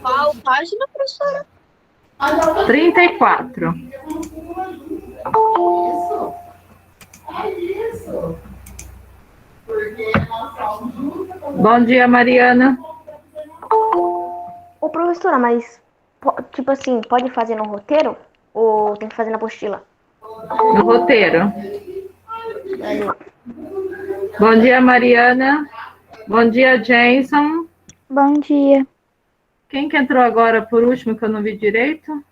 Qual página, professora? 34. Bom dia, Mariana. Ô, professora, mas, tipo assim, pode fazer no roteiro? Ou tem que fazer na apostila? No roteiro. Valeu. Bom dia, Mariana. Bom dia, Jason. Bom dia. Quem que entrou agora por último, que eu não vi direito?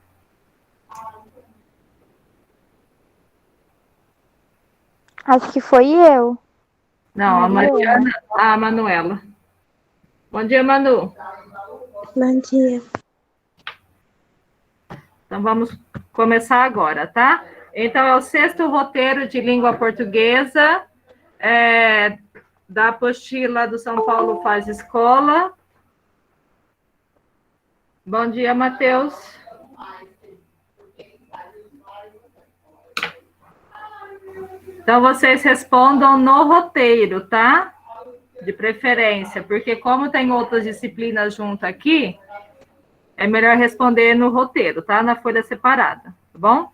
Acho que foi eu. Não, a Mariana, a Manuela. Bom dia, Manu. Bom dia. Então, vamos começar agora, tá? Então, é o 6º roteiro de língua portuguesa, da apostila do São Paulo Faz Escola. Bom dia, Matheus. Então, vocês respondam no roteiro, tá? De preferência, porque como tem outras disciplinas junto aqui, é melhor responder no roteiro, tá? Na folha separada, tá bom?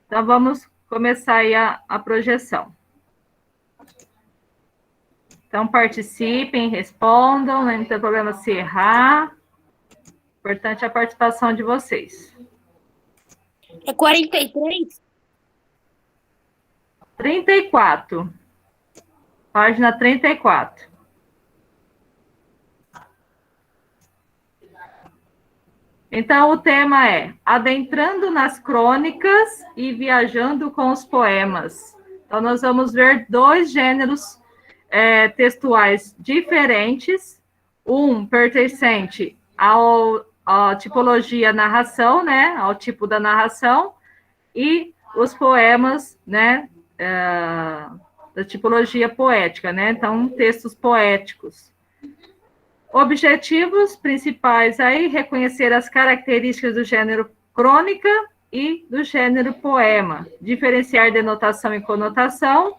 Então, vamos começar aí a projeção. Então, participem, respondam, não tem problema se errar. Importante a participação de vocês. É 43? 34. Página 34. Então, o tema é Adentrando nas Crônicas e Viajando com os Poemas. Então, nós vamos ver 2 gêneros textuais diferentes, um pertencente à tipologia narração, né, ao tipo da narração, e os poemas, né, da tipologia poética, né, então, textos poéticos. Objetivos principais aí, reconhecer as características do gênero crônica e do gênero poema, diferenciar denotação e conotação,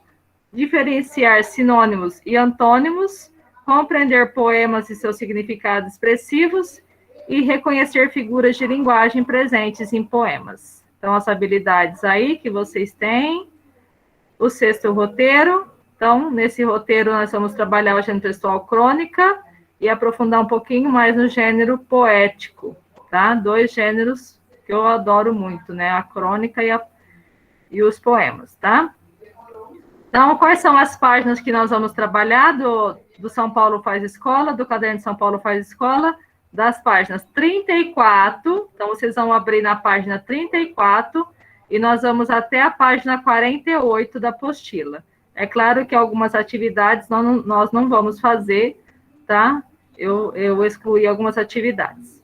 diferenciar sinônimos e antônimos, compreender poemas e seus significados expressivos e reconhecer figuras de linguagem presentes em poemas. Então, as habilidades aí que vocês têm. O 6º roteiro. Então, nesse roteiro, nós vamos trabalhar o gênero textual crônica e aprofundar um pouquinho mais no gênero poético, tá? 2 gêneros que eu adoro muito, né? A crônica e os poemas, tá? Então, quais são as páginas que nós vamos trabalhar do São Paulo Faz Escola, do Caderno de São Paulo Faz Escola, das páginas 34, então vocês vão abrir na página 34, e nós vamos até a página 48 da apostila. É claro que algumas atividades nós não vamos fazer, tá? Eu excluí algumas atividades.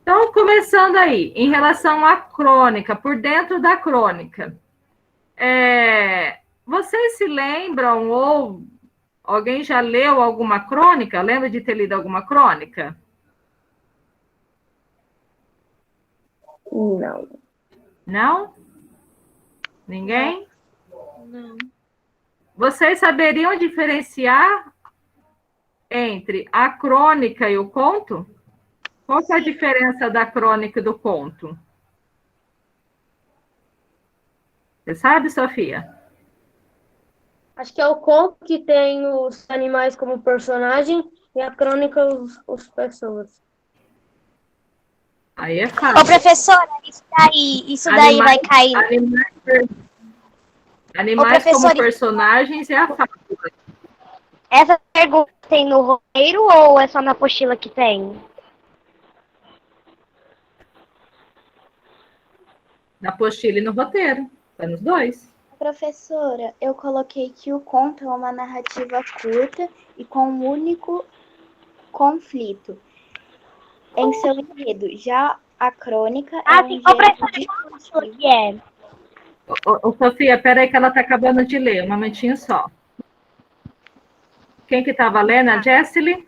Então, começando aí, em relação à crônica, por dentro da crônica, vocês se lembram, ou alguém já leu alguma crônica? Lembra de ter lido alguma crônica? Não. Não? Ninguém? Não. Vocês saberiam diferenciar entre a crônica e o conto? Qual que é a diferença da crônica e do conto? Você sabe, Sofia? Acho que é o conto que tem os animais como personagem e a crônica os pessoas. Aí é fácil. Ô, professora, isso daí vai cair. Animais como personagens é a fábula. Essa pergunta tem no roteiro ou é só na apostila que tem? Na apostila e no roteiro. Está nos 2. Professora, eu coloquei que o conto é uma narrativa curta e com um único conflito em seu enredo. Já a crônica é um gênero discursivo. Ô, Sofia, peraí que ela está acabando de ler, um momentinho só. Quem que estava lendo? A Jessely?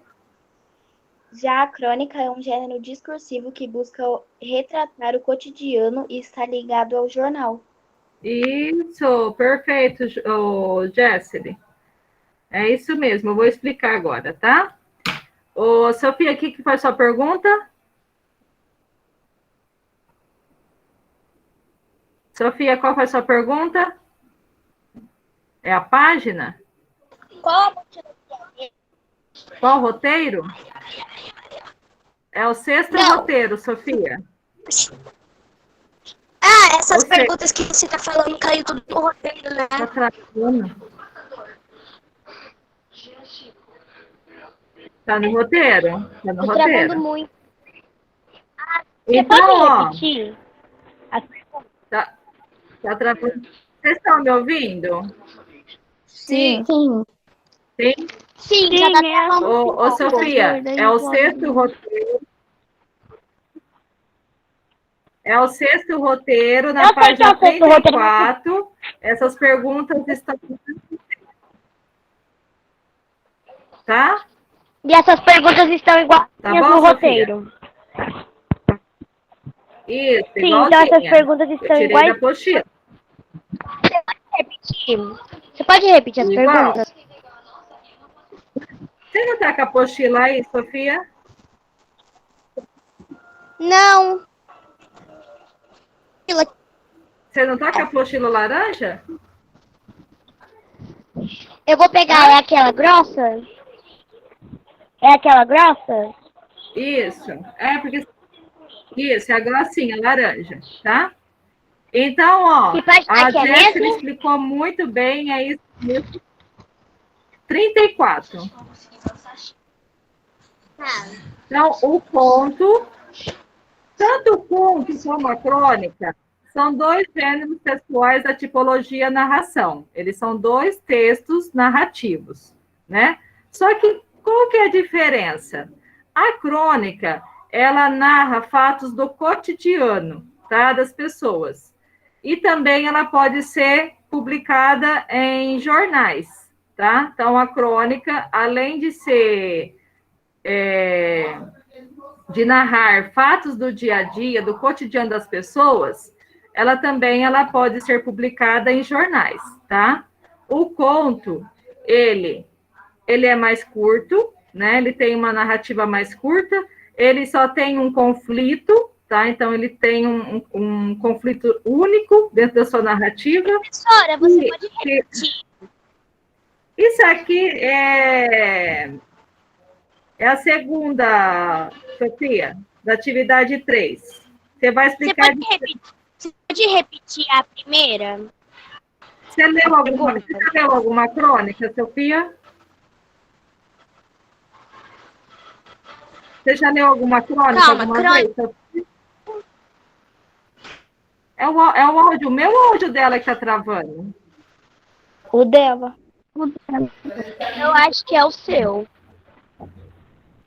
Já a crônica é um gênero discursivo que busca retratar o cotidiano e está ligado ao jornal. Isso, perfeito, Jessely. É isso mesmo, eu vou explicar agora, tá? Ô, Sofia, o que foi a sua pergunta? Sofia, qual foi a sua pergunta? É a página? Qual roteiro? É o sexto roteiro, Sofia. Ah, essas Você- perguntas que você tá falando caiu tudo no roteiro, né? Tá travando? Tá no roteiro? Tá no Tô travando roteiro. muito. Você Então, pode ó, repetir? tá travando. Vocês estão me ouvindo? Sim. Sim. Sim? Sim, já tá travando um Ô, pouco. Sofia, é o sexto roteiro. É o sexto roteiro, na Eu sei que é página o sexto roteiro, mas- 34. Essas perguntas estão. Tá? E essas perguntas estão iguais Tá bom, no Sofia? roteiro. Isso, Sim, então essas igualzinha. perguntas Eu estão tirei iguais. da apostila. Repetir. Você pode repetir as Igual. perguntas? Você não tá com a apostila aí, Sofia? Não. Você não tá com a apostila laranja? Eu vou pegar, é aquela grossa? É aquela grossa? Isso. É, porque. Isso, é a grossinha, laranja, tá? Então, ó, Que página a que é Jéssica mesmo? explicou muito bem, é isso mesmo. 34. Então, o conto, tanto o conto como a crônica, são dois gêneros textuais da tipologia narração. Eles são dois textos narrativos, né? Só que qual que é a diferença? A crônica, ela narra fatos do cotidiano, tá, das pessoas. E também ela pode ser publicada em jornais, tá? Então, a crônica, além de ser de narrar fatos do dia a dia, do cotidiano das pessoas, ela pode ser publicada em jornais, tá? O conto, ele é mais curto, né? Ele tem uma narrativa mais curta, ele só tem um conflito, tá? Então, ele tem um conflito único dentro da sua narrativa. Professora, você pode repetir. Isso aqui é a segunda, Sofia, da atividade 3. Você vai explicar. Você pode repetir a primeira? Você já leu alguma crônica, Sofia? Você já leu alguma crônica Calma, alguma vez, Sofia? É o áudio meu ou o áudio dela que está travando? O dela. Eu acho que é o seu.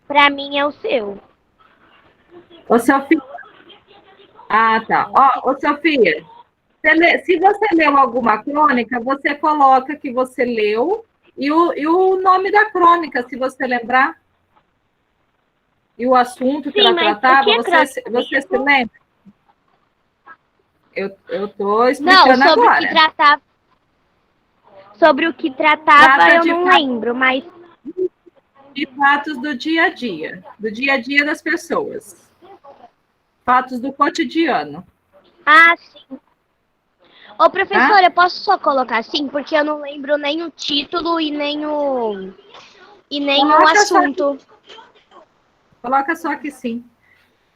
Pra mim é o seu. Ô, Sofia. Ah, tá. Ó, ô, Sofia, se você leu alguma crônica, você coloca que você leu e o nome da crônica, se você lembrar. E o assunto que Sim, ela mas tratava, o que é crônica você se mesmo? lembra? Eu estou Não, explicando sobre agora. o que tratava. Sobre o que tratava, Trata eu de não fatos lembro, mas do dia a dia das pessoas. Fatos do cotidiano. ah, sim. Ô, professora, Tá? eu posso só colocar assim, porque eu não lembro nem o título e nem o assunto. Coloca só que sim.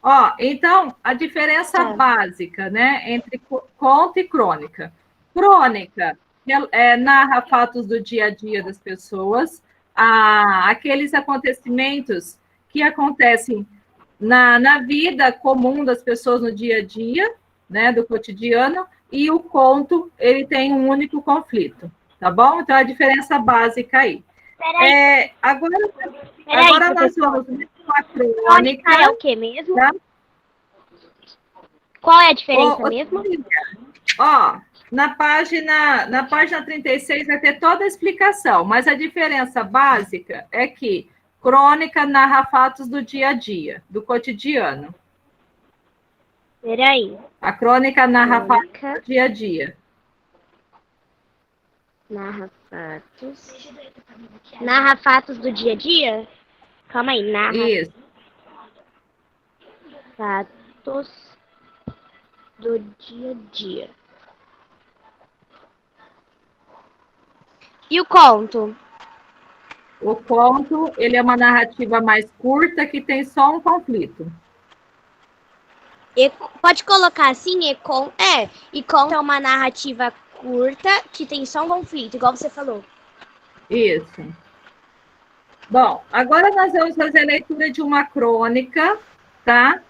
Ó, então, a diferença básica, né, entre conto e crônica. Crônica narra fatos do dia a dia das pessoas, aqueles acontecimentos que acontecem na vida comum das pessoas no dia a dia, né, do cotidiano, e o conto, ele tem um único conflito, tá bom? Então, a diferença básica aí. Agora nós vamos ver a crônica. É o que mesmo? Tá? Qual é a diferença mesmo? Ó, na página 36 vai ter toda a explicação, mas a diferença básica é que crônica narra fatos do dia a dia, do cotidiano. Peraí. A crônica narra fatos do dia a dia. Narra fatos. Narra fatos do dia a dia? Calma aí, narra Isso. fatos do dia a dia. E o conto? O conto, ele é uma narrativa mais curta que tem só um conflito. Pode colocar assim, e conto é uma narrativa curta que tem só um conflito, igual você falou. Isso. Bom, agora nós vamos fazer a leitura de uma crônica, tá?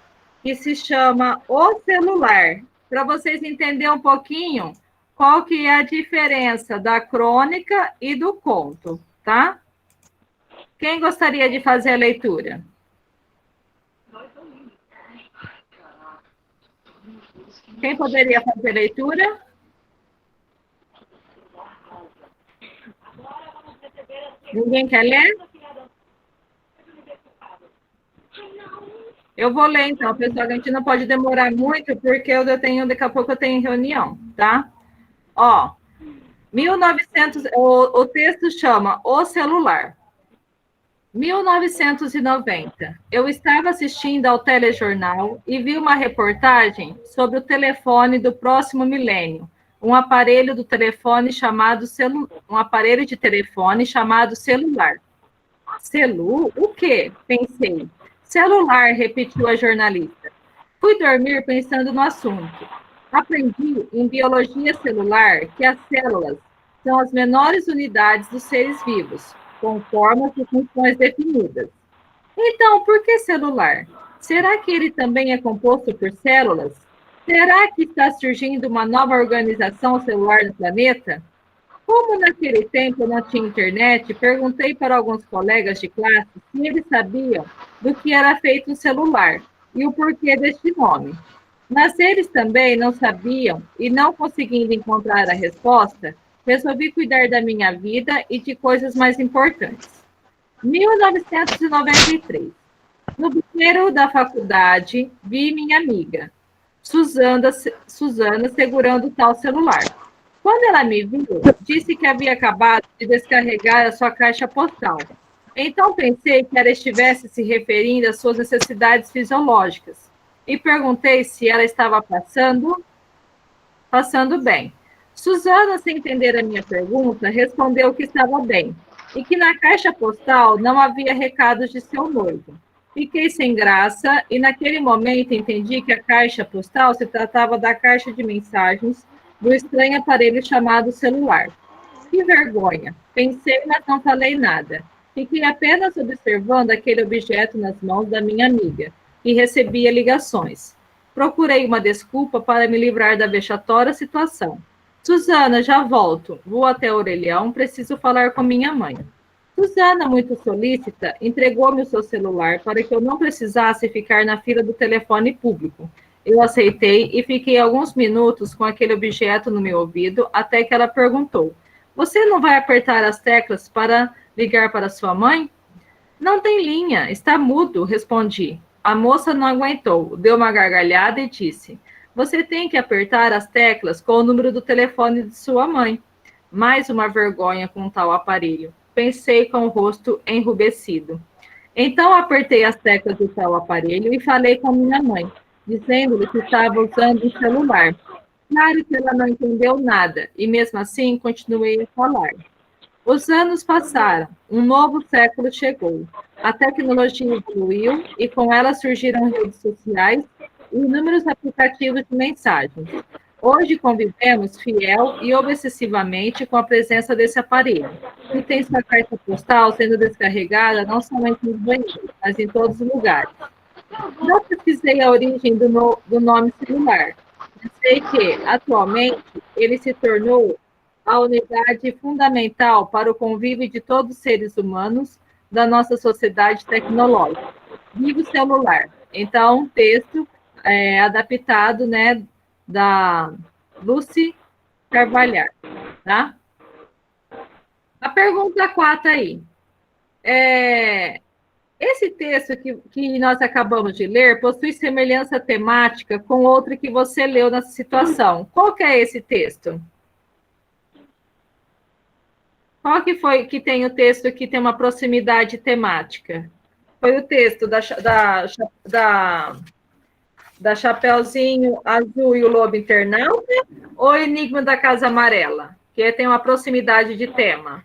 Que se chama O Celular. Para vocês entenderem um pouquinho qual que é a diferença da crônica e do conto, tá? Quem gostaria de fazer a leitura? Quem poderia fazer a leitura? Ninguém quer ler? Eu vou ler, então, pessoal. A gente não pode demorar muito, porque daqui a pouco eu tenho reunião, tá? Ó, 1900, o texto chama O Celular. 1990. Eu estava assistindo ao telejornal e vi uma reportagem sobre o telefone do próximo milênio, um aparelho de telefone chamado celular. O quê? Pensei. Celular, repetiu a jornalista. Fui dormir pensando no assunto. Aprendi em biologia celular que as células são as menores unidades dos seres vivos, com formas e funções definidas. Então, por que celular? Será que ele também é composto por células? Será que está surgindo uma nova organização celular no planeta? Como naquele tempo eu não tinha internet, perguntei para alguns colegas de classe se eles sabiam do que era feito um celular e o porquê deste nome. Mas eles também não sabiam e, não conseguindo encontrar a resposta, resolvi cuidar da minha vida e de coisas mais importantes. 1993. No banheiro da faculdade, vi minha amiga, Suzana segurando tal celular. Quando ela me viu, disse que havia acabado de descarregar a sua caixa postal. Então pensei que ela estivesse se referindo às suas necessidades fisiológicas e perguntei se ela estava passando bem. Suzana, sem entender a minha pergunta, respondeu que estava bem e que na caixa postal não havia recados de seu noivo. Fiquei sem graça e naquele momento entendi que a caixa postal se tratava da caixa de mensagens do estranho aparelho chamado celular. Que vergonha! Pensei, mas não falei nada. Fiquei apenas observando aquele objeto nas mãos da minha amiga, que recebia ligações. Procurei uma desculpa para me livrar da vexatória situação. Suzana, já volto. Vou até o orelhão, preciso falar com minha mãe. Suzana, muito solícita, entregou-me o seu celular para que eu não precisasse ficar na fila do telefone público. Eu aceitei e fiquei alguns minutos com aquele objeto no meu ouvido, até que ela perguntou: você não vai apertar as teclas para ligar para sua mãe? Não tem linha, está mudo, respondi. A moça não aguentou, deu uma gargalhada e disse: você tem que apertar as teclas com o número do telefone de sua mãe. Mais uma vergonha com tal aparelho. Pensei com o rosto enrubescido. Então apertei as teclas do tal aparelho e falei com minha mãe, dizendo-lhe que estava usando um celular. Claro que ela não entendeu nada, e mesmo assim continuei a falar. Os anos passaram, um novo século chegou. A tecnologia evoluiu e com ela surgiram redes sociais e inúmeros aplicativos de mensagens. Hoje convivemos fiel e obsessivamente com a presença desse aparelho, que tem sua carta postal sendo descarregada não somente nos banheiros, mas em todos os lugares. Não pesquisei a origem do nome celular. Sei que, atualmente, ele se tornou a unidade fundamental para o convívio de todos os seres humanos da nossa sociedade tecnológica. Viva o celular. Então, um texto adaptado, né, da Lucy Carvalhar, tá? A pergunta 4 aí. Esse texto que nós acabamos de ler possui semelhança temática com outro que você leu nessa situação. Qual que é esse texto? Qual que foi que tem o texto que tem uma proximidade temática? Foi o texto da Chapeuzinho Azul e o Lobo Internauta ou Enigma da Casa Amarela? Que tem uma proximidade de tema.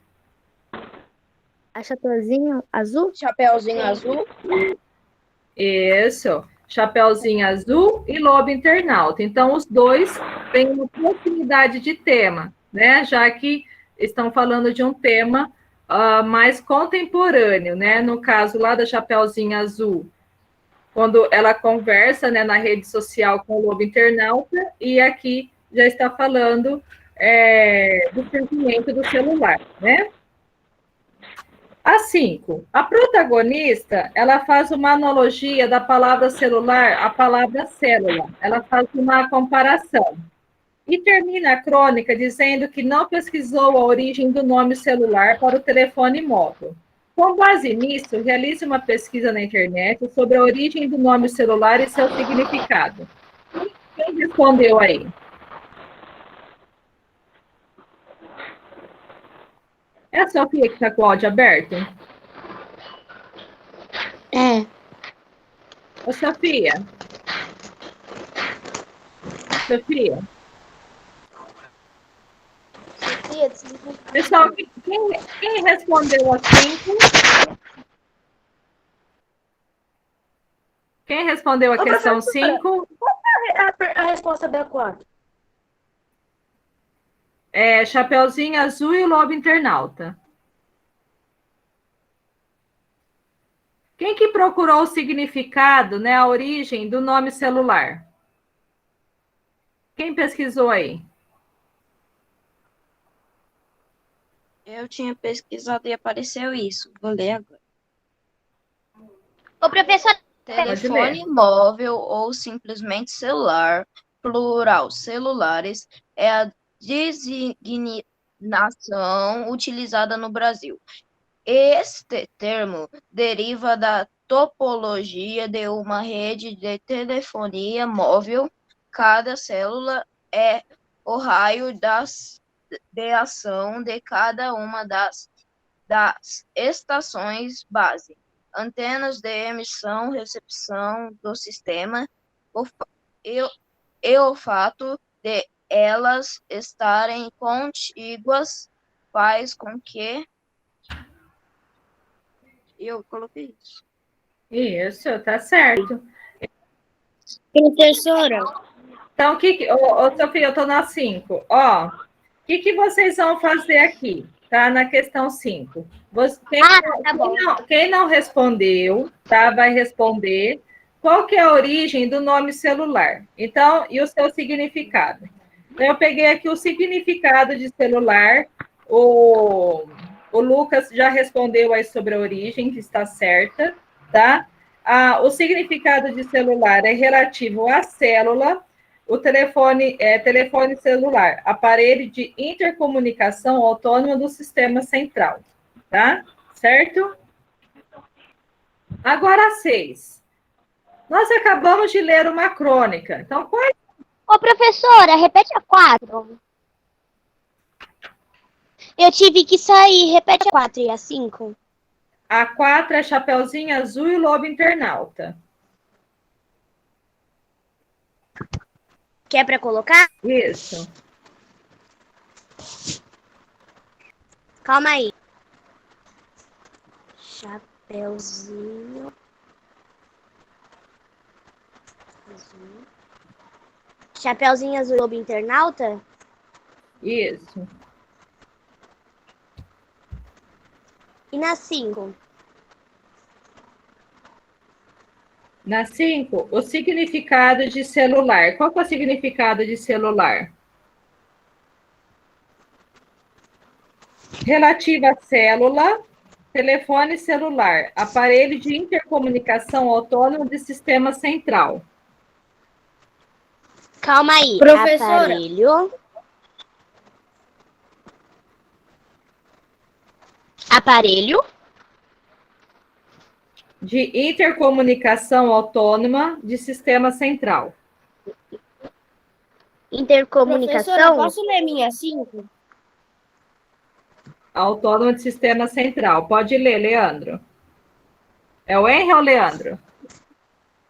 A Chapeuzinho Azul? Chapeuzinho azul. Isso. Chapeuzinho Azul e Lobo Internauta. Então, os dois têm uma proximidade de tema, né? Já que estão falando de um tema mais contemporâneo, né? No caso lá da Chapeuzinho Azul, quando ela conversa, né, na rede social com o Lobo Internauta, e aqui já está falando do sentimento do celular, né? A 5. A protagonista, ela faz uma analogia da palavra celular à palavra célula. Ela faz uma comparação. E termina a crônica dizendo que não pesquisou a origem do nome celular para o telefone móvel. Com base nisso, realize uma pesquisa na internet sobre a origem do nome celular e seu significado. Quem respondeu aí? É a Sofia que está com o áudio aberto? É. Ô, Sofia. Sofia. Pessoal, quem respondeu a 5? Quem respondeu a questão 5? A resposta da 4. É Chapeuzinho Azul e o Lobo Internauta. Quem que procurou o significado, né, a origem do nome celular? Quem pesquisou aí? Eu tinha pesquisado e apareceu isso. Vou ler agora. Ô, professor, Telefone móvel ou simplesmente celular, plural, celulares, é a designação utilizada no Brasil. Este termo deriva da topologia de uma rede de telefonia móvel. Cada célula é o raio de ação de cada uma das estações base, antenas de emissão e recepção do sistema, e o fato de elas estarem contíguas faz com que eu coloquei isso. Isso, tá certo. Professora, Então, Sofia, eu estou na 5. Ó, o que vocês vão fazer aqui? Tá na questão 5. tá bom. Quem não respondeu, tá, vai responder qual que é a origem do nome celular. Então, e o seu significado. Então, eu peguei aqui o significado de celular. O Lucas já respondeu aí sobre a origem, que está certa, tá? O significado de celular é relativo à célula. O telefone celular, aparelho de intercomunicação autônoma do sistema central, tá? Certo? Agora 6. Nós acabamos de ler uma crônica. Então, qual é? Ô, professora, repete a 4. Eu tive que sair. Repete a 4 e a 5. A 4 é Chapeuzinho Azul e o Lobo Internauta. Quer pra colocar? Isso. Calma aí. Chapeuzinho azul. Chapeuzinho azul, Lobo Internauta? Isso. E na 5? Na 5, o significado de celular. Qual que é o significado de celular? Relativa à célula, telefone celular, aparelho de intercomunicação autônomo de sistema central. Calma aí. Professora. Aparelho. Aparelho. De intercomunicação autônoma de sistema central. Intercomunicação. professora, posso ler minha 5? Autônoma de sistema central. Pode ler, Leandro. É o Henry ou o Leandro?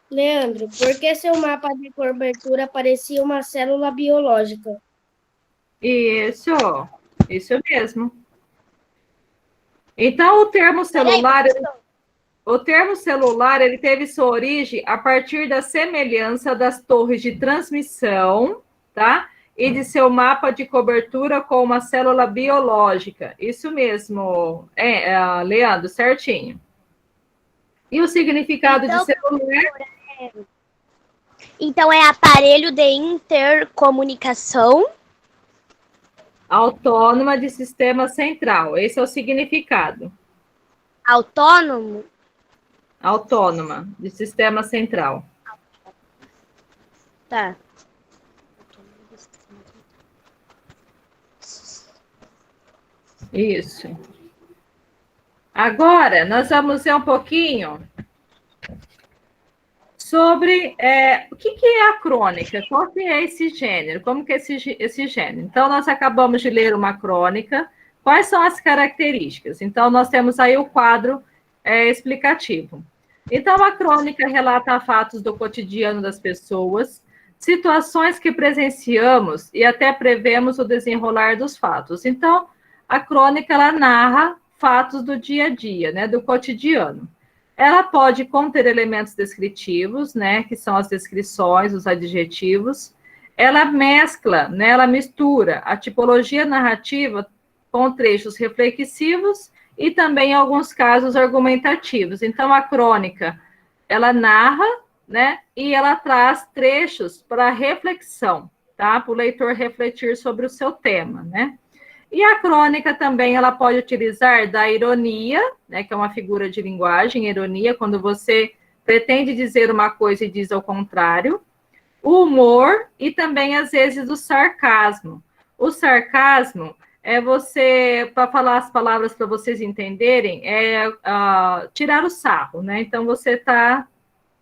Leandro, por que seu mapa de cobertura parecia uma célula biológica? Isso mesmo. Então, o termo celular, ele teve sua origem a partir da semelhança das torres de transmissão, tá? E de seu mapa de cobertura com uma célula biológica. Isso mesmo, Leandro, certinho. E o significado de celular? Então, é aparelho de intercomunicação. Autônoma de sistema central. Esse é o significado. Autônomo. Autônoma de sistema central. Tá. Isso. Agora, nós vamos ver um pouquinho sobre o que é a crônica, qual que é esse gênero, como que é esse gênero. Então, nós acabamos de ler uma crônica, quais são as características? Então, nós temos aí o quadro explicativo. Então, a crônica relata fatos do cotidiano das pessoas, situações que presenciamos e até prevemos o desenrolar dos fatos. Então, a crônica, ela narra fatos do dia a dia, né, do cotidiano. Ela pode conter elementos descritivos, né, que são as descrições, os adjetivos. Ela mescla, né, ela mistura a tipologia narrativa com trechos reflexivos e também, em alguns casos, argumentativos. Então, a crônica, ela narra, né, e ela traz trechos para reflexão, tá, para o leitor refletir sobre o seu tema, né. E a crônica também, ela pode utilizar da ironia, né, que é uma figura de linguagem, ironia, quando você pretende dizer uma coisa e diz ao contrário, o humor e também, às vezes, o sarcasmo. O sarcasmo é você, para falar as palavras para vocês entenderem, tirar o sarro, né? Então, você está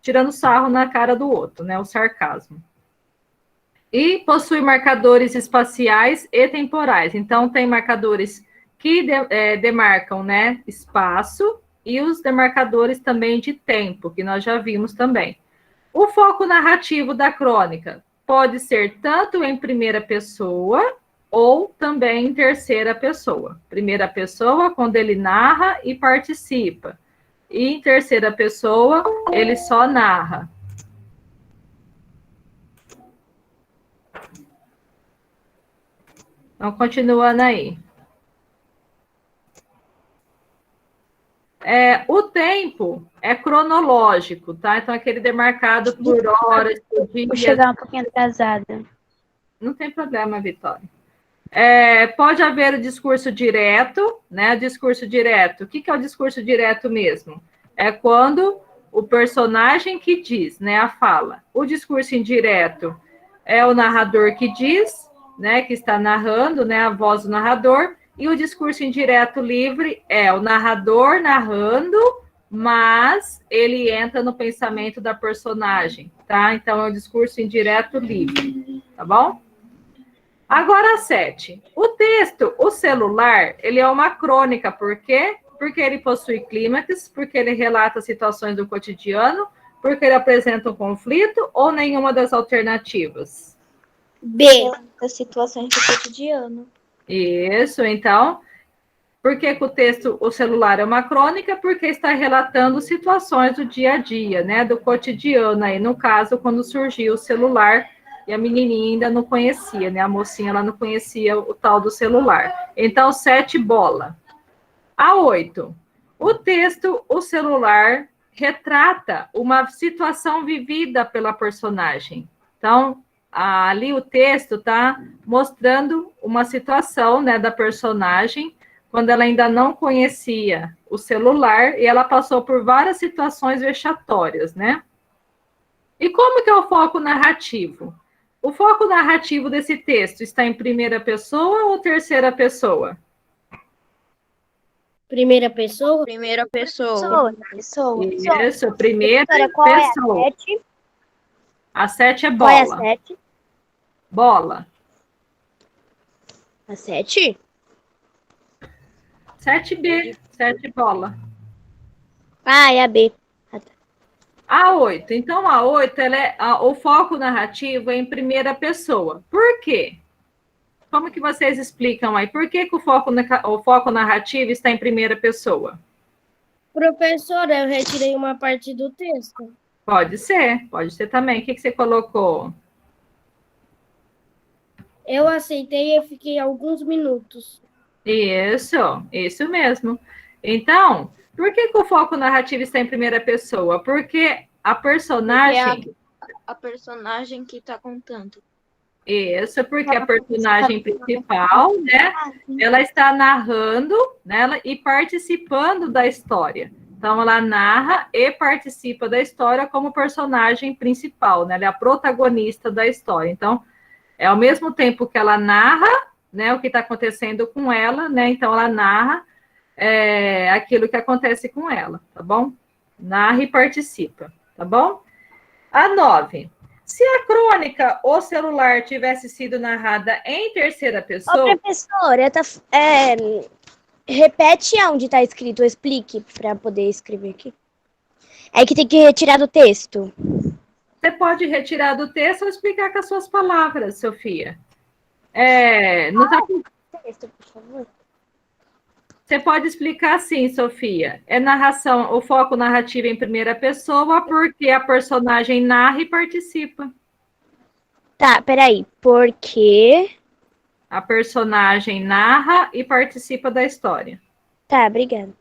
tirando sarro na cara do outro, né? O sarcasmo. E possui marcadores espaciais e temporais. Então, tem marcadores que demarcam, né, espaço e os demarcadores também de tempo, que nós já vimos também. O foco narrativo da crônica pode ser tanto em primeira pessoa ou também em terceira pessoa. Primeira pessoa, quando ele narra e participa. E em terceira pessoa, ele só narra. Então, continuando aí. O tempo é cronológico, tá? Então, aquele demarcado por horas, por dias. Vou chegar um pouquinho atrasada. Não tem problema, Vitória. Pode haver o discurso direto, né? Discurso direto. O que é o discurso direto mesmo? É quando o personagem que diz, né? A fala. O discurso indireto é o narrador que diz, né, que está narrando, né, a voz do narrador, e o discurso indireto livre é o narrador narrando, mas ele entra no pensamento da personagem, tá? Então, é o discurso indireto livre, tá bom? Agora, 7. O texto, o celular, ele é uma crônica, por quê? Porque ele possui clímax, porque ele relata situações do cotidiano, porque ele apresenta um conflito, ou nenhuma das alternativas? B. Das situações do cotidiano. Isso, então, por que o texto, o celular é uma crônica? Porque está relatando situações do dia a dia, né, do cotidiano, aí no caso, quando surgiu o celular, e a menininha ainda não conhecia, né, a mocinha, ela não conhecia o tal do celular. Então, 7, bola. A 8, o texto, o celular, retrata uma situação vivida pela personagem. Então, ali o texto está mostrando uma situação, né, da personagem, quando ela ainda não conhecia o celular, e ela passou por várias situações vexatórias, né? E como que é o foco narrativo? O foco narrativo desse texto está em primeira pessoa ou terceira pessoa? Primeira pessoa? Primeira pessoa. Pessoa. Isso, primeira Qual é a pessoa. 7? A 7 é Qual é a bola. 7? Bola. A 7? 7B, 7 bola. Ah, é a B. A 8. Então, a 8, o foco narrativo é em primeira pessoa. Por quê? Como que vocês explicam aí? Por que o foco narrativo está em primeira pessoa? Professora, eu retirei uma parte do texto. Pode ser também. O que você colocou? Eu aceitei e fiquei alguns minutos. Isso mesmo. Então, por que o foco narrativo está em primeira pessoa? Porque a personagem... A personagem que está contando. Isso, porque a personagem principal, né, ela está narrando, né, e participando da história. Então, ela narra e participa da história como personagem principal, né, ela é a protagonista da história. Então, é ao mesmo tempo que ela narra, né, o que está acontecendo com ela, né, então ela narra aquilo que acontece com ela, tá bom? Narra e participa, tá bom? A 9. Se a crônica ou celular tivesse sido narrada em terceira pessoa... Ô, professora, repete onde está escrito, explique para poder escrever aqui. É que tem que retirar do texto. Você pode retirar do texto ou explicar com as suas palavras, Sofia. Não tá... Texto, por favor. Você pode explicar assim, Sofia. É narração, o foco narrativo em primeira pessoa, porque a personagem narra e participa. Tá, peraí. Porque... A personagem narra e participa da história. Tá, obrigada.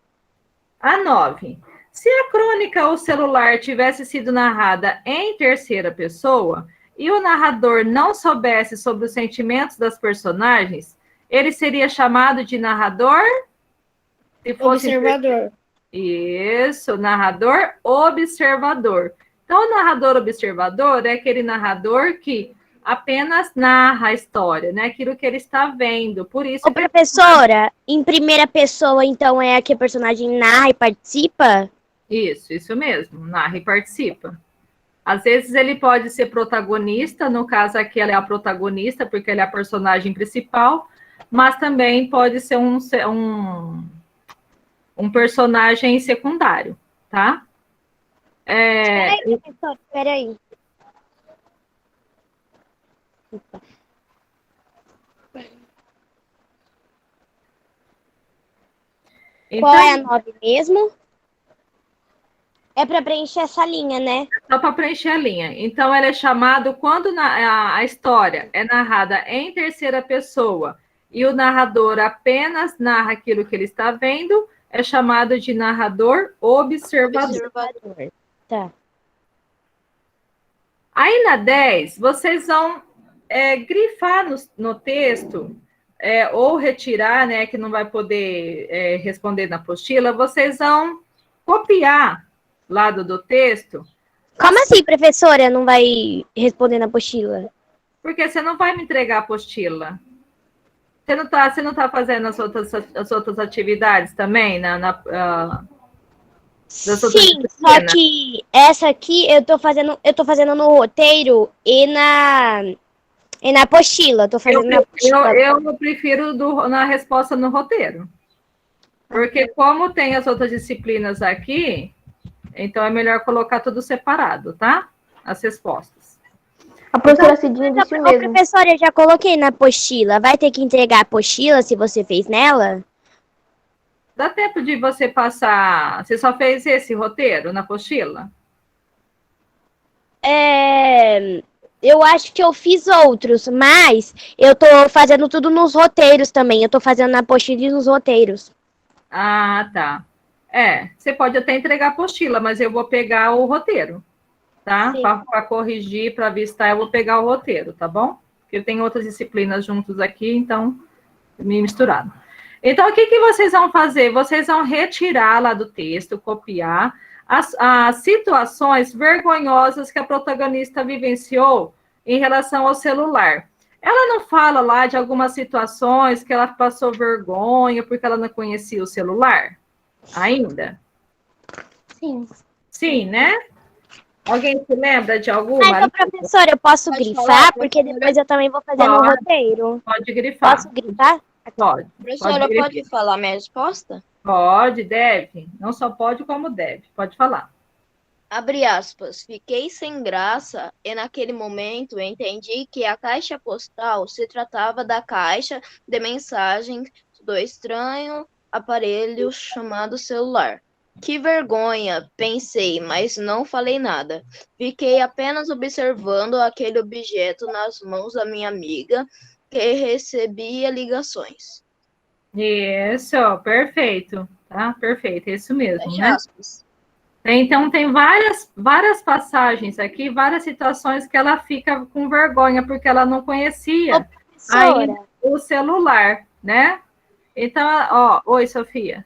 A 9. Se a crônica ou celular tivesse sido narrada em terceira pessoa e o narrador não soubesse sobre os sentimentos das personagens, ele seria chamado de narrador? Se fosse Observador. Isso, narrador observador. Então, o narrador observador é aquele narrador que apenas narra a história, né? Aquilo que ele está vendo. Por isso. Ô, professora, em primeira pessoa, então, é a que a personagem narra e participa? Isso mesmo, narra e participa. Às vezes ele pode ser protagonista, no caso aqui ela é a protagonista, porque ela é a personagem principal, mas também pode ser um personagem secundário, tá? Peraí, professora, peraí. Então, Qual é a 9 mesmo? É para preencher essa linha, né? só para preencher a linha. Então, ela é chamada quando a história é narrada em terceira pessoa e o narrador apenas narra aquilo que ele está vendo, é chamado de narrador observador. Tá. Aí na 10, vocês vão grifar no texto, ou retirar, né, que não vai poder responder na apostila, vocês vão copiar lado do texto. Como assim, professora, não vai responder na apostila? Porque você não vai me entregar a apostila. Você não tá fazendo as outras atividades também? Sim, só que essa aqui eu tô fazendo no roteiro e na apostila. Tô fazendo na apostila. Eu prefiro na resposta no roteiro. Porque como tem as outras disciplinas aqui, então é melhor colocar tudo separado, tá? As respostas. A professora Cidinha disse o mesmo. Professora, eu já coloquei na apostila. Vai ter que entregar a apostila se você fez nela? Dá tempo de você passar... Você só fez esse roteiro na apostila? Eu acho que eu fiz outros, mas eu tô fazendo tudo nos roteiros também. Eu tô fazendo na apostila e nos roteiros. Ah, tá. Você pode até entregar a apostila, mas eu vou pegar o roteiro, tá? Para corrigir, para avistar, eu vou pegar o roteiro, tá bom? Porque eu tenho outras disciplinas juntos aqui, então, me misturado. Então, o que vocês vão fazer? Vocês vão retirar lá do texto, copiar as situações vergonhosas que a protagonista vivenciou em relação ao celular. Ela não fala lá de algumas situações que ela passou vergonha porque ela não conhecia o celular? Ainda? Sim. Sim, né? Alguém se lembra de alguma? Então, professora, eu posso grifar? Porque depois eu também vou fazer no roteiro. Pode grifar. Posso grifar? Pode. Professora, Pode, pode falar minha resposta? pode, deve. Não só pode, como deve. Pode falar. Abre aspas. Fiquei sem graça e naquele momento entendi que a caixa postal se tratava da caixa de mensagem do estranho aparelho chamado celular. Que vergonha, pensei, mas não falei nada. Fiquei apenas observando aquele objeto nas mãos da minha amiga, que recebia ligações. Isso, perfeito. Tá? Perfeito, é isso mesmo, Fecha né? aspas. Então, tem várias passagens aqui, várias situações que ela fica com vergonha, porque ela não Ô, conhecia ainda professora, o celular, né? Então, ó, oi, Sofia.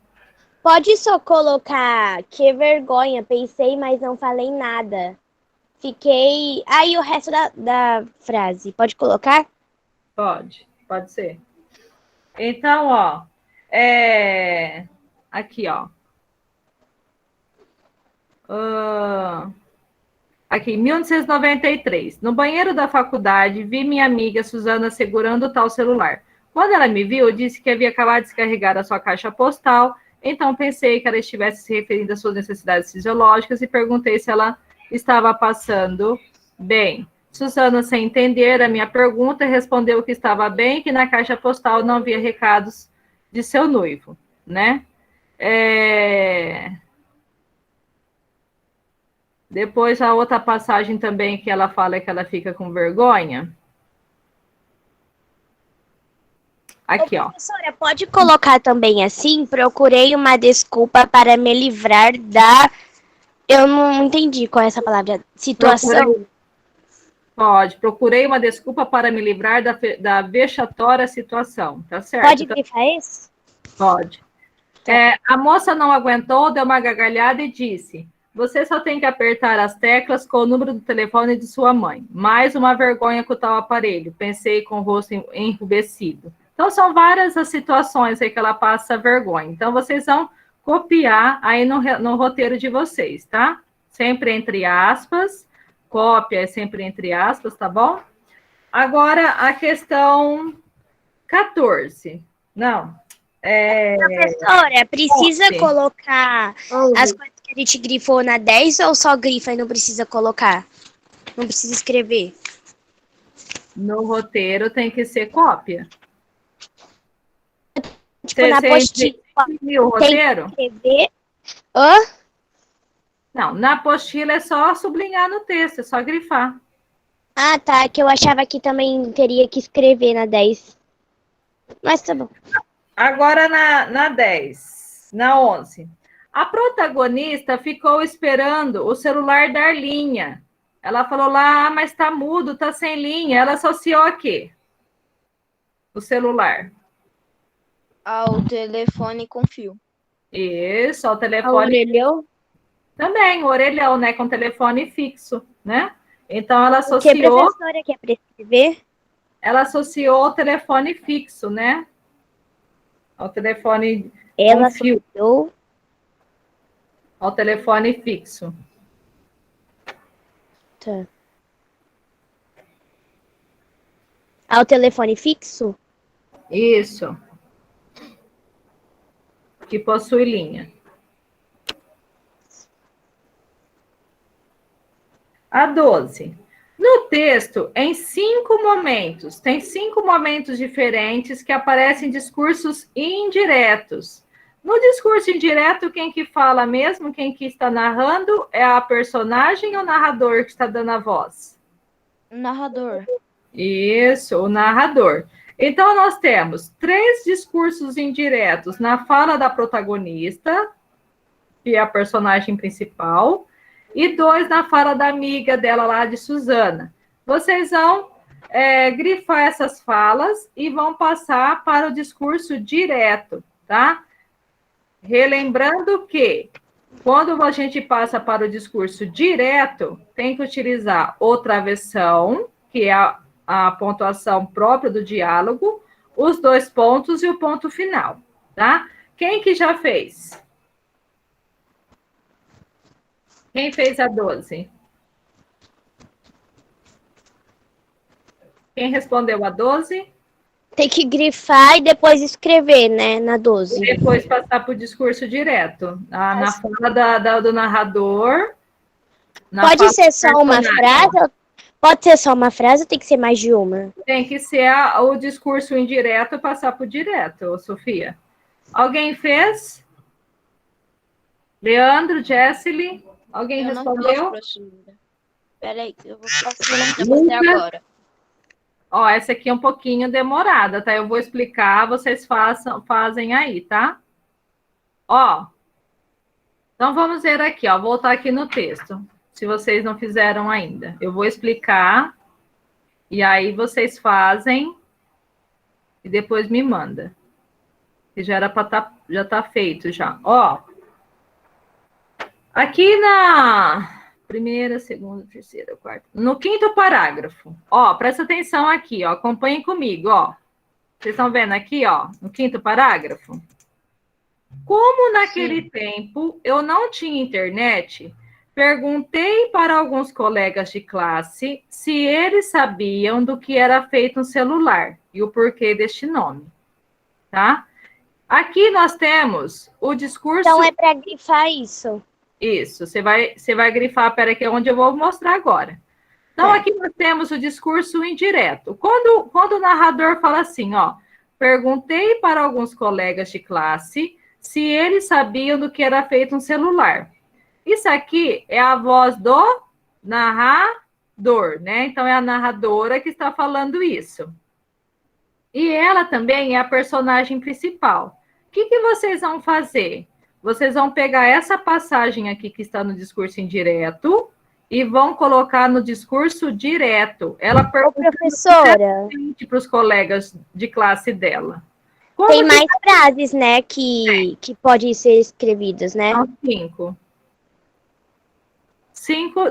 pode só colocar que vergonha, pensei, mas não falei nada. Fiquei. Aí o resto da frase, pode colocar? Pode ser. Então, ó, aqui, ó. Aqui, 1993. No banheiro da faculdade, vi minha amiga Suzana segurando o tal celular. Quando ela me viu, disse que havia acabado de descarregar a sua caixa postal, então pensei que ela estivesse se referindo às suas necessidades fisiológicas e perguntei se ela estava passando bem. Suzana, sem entender a minha pergunta, respondeu que estava bem e que na caixa postal não havia recados de seu noivo, né? Depois, a outra passagem também que ela fala é que ela fica com vergonha. Ô, Aqui, ó. professora, pode colocar também assim? Procurei uma desculpa para me livrar da. Eu não entendi qual é essa palavra. Situação. Procurei uma desculpa para me livrar da vexatória situação. Tá certo? Pode grifar esse? Pode. A moça não aguentou, deu uma gargalhada e disse: Você só tem que apertar as teclas com o número do telefone de sua mãe. Mais uma vergonha com o tal aparelho. Pensei com o rosto enrubescido. Então, são várias as situações aí que ela passa vergonha. Então, vocês vão copiar aí no roteiro de vocês, tá? Sempre entre aspas. Cópia é sempre entre aspas, tá bom? Agora, a questão 14. Não. Professora, precisa 11. colocar as coisas que a gente grifou na 10 ou só grifa e não precisa colocar? Não precisa escrever. No roteiro tem que ser cópia. Tipo, na apostila. Imprimiu o Tem que roteiro? escrever. Hã? Não, na apostila é só sublinhar no texto, é só grifar. Ah, tá. Que eu achava que também teria que escrever na 10. Mas tá bom. Agora na 10, na 11. A protagonista ficou esperando o celular dar linha. Ela falou lá, mas tá mudo, tá sem linha. Ela associou a quê? O celular. Ao telefone com fio. Isso, ao A telefone. orelhão? Também, o orelhão, né? Com telefone fixo, né? Então, ela O que, associou, professora, que é para escrever? ela associou o telefone fixo, né? Ao telefone Ela com fio, associou. ao telefone fixo. Tá. Ao telefone fixo? Isso. Que possui linha. A 12. No texto, em 5 momentos, tem 5 momentos diferentes que aparecem discursos indiretos. No discurso indireto, quem que fala mesmo, quem que está narrando, é a personagem ou o narrador que está dando a voz? Narrador. Isso, o narrador. Então, nós temos 3 discursos indiretos na fala da protagonista, que é a personagem principal, e 2 na fala da amiga dela lá, de Suzana. Vocês vão grifar essas falas e vão passar para o discurso direto, tá? Relembrando que, quando a gente passa para o discurso direto, tem que utilizar o travessão, que é a pontuação própria do diálogo, os 2 pontos e o ponto final, tá? Quem que já fez? Quem fez a 12? Quem respondeu a 12? Tem que grifar e depois escrever, né? Na 12. E depois passar para o discurso direto. Na fala do narrador. Pode ser só uma frase? Pode ser só uma frase ou tem que ser mais de uma? Tem que ser o discurso indireto passar para o direto, Sofia. Alguém fez? Leandro, Jessely? Alguém respondeu? Peraí, eu vou passar para você agora. Ó, essa aqui é um pouquinho demorada, tá? Eu vou explicar, vocês fazem aí, tá? Ó, então vamos ver aqui, ó, voltar aqui no texto, se vocês não fizeram ainda. Eu vou explicar, e aí vocês fazem, e depois me manda. Que já era para já tá feito já. Ó, aqui na primeira, segunda, terceira, quarta. No 5º parágrafo. Ó, presta atenção aqui, ó. Acompanhem comigo, ó. Vocês estão vendo aqui, ó, no 5º parágrafo? Como naquele tempo eu não tinha internet, perguntei para alguns colegas de classe se eles sabiam do que era feito um celular e o porquê deste nome, tá? Aqui nós temos o discurso... Então é para grifar isso. Isso, você vai grifar, peraí, que é onde eu vou mostrar agora. Então, aqui nós temos o discurso indireto. Quando o narrador fala assim, ó, perguntei para alguns colegas de classe se eles sabiam do que era feito um celular. Isso aqui é a voz do narrador, né? Então, é a narradora que está falando isso. E ela também é a personagem principal. O que vocês vão fazer? Vocês vão pegar essa passagem aqui que está no discurso indireto e vão colocar no discurso direto. Ela pergunta para os colegas de classe dela. Tem mais frases, né, que podem ser escrevidas, né? São 5.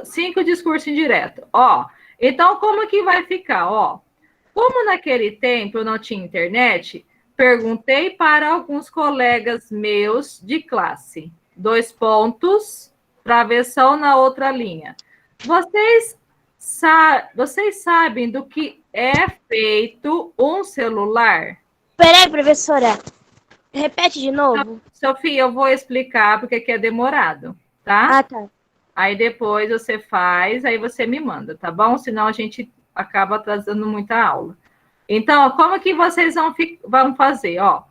5 discurso indireto. Ó, então como que vai ficar? Ó, como naquele tempo eu não tinha internet... Perguntei para alguns colegas meus de classe. 2 pontos, travessão na outra linha. Vocês sabem do que é feito um celular? Peraí, professora. Repete de novo. Sofia, eu vou explicar porque aqui é demorado, tá? Ah, tá. Aí depois você faz, aí você me manda, tá bom? Senão a gente acaba atrasando muita aula. Então, como que vocês vão fazer? Ó,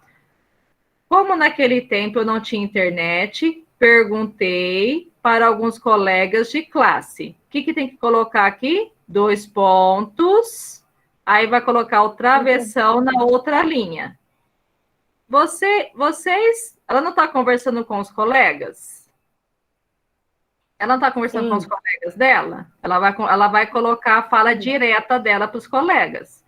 como naquele tempo eu não tinha internet, perguntei para alguns colegas de classe. O que tem que colocar aqui? 2 pontos. Aí vai colocar o travessão na outra linha. Ela não está conversando com os colegas? Ela não está conversando com os colegas dela? Ela vai colocar a fala direta dela para os colegas.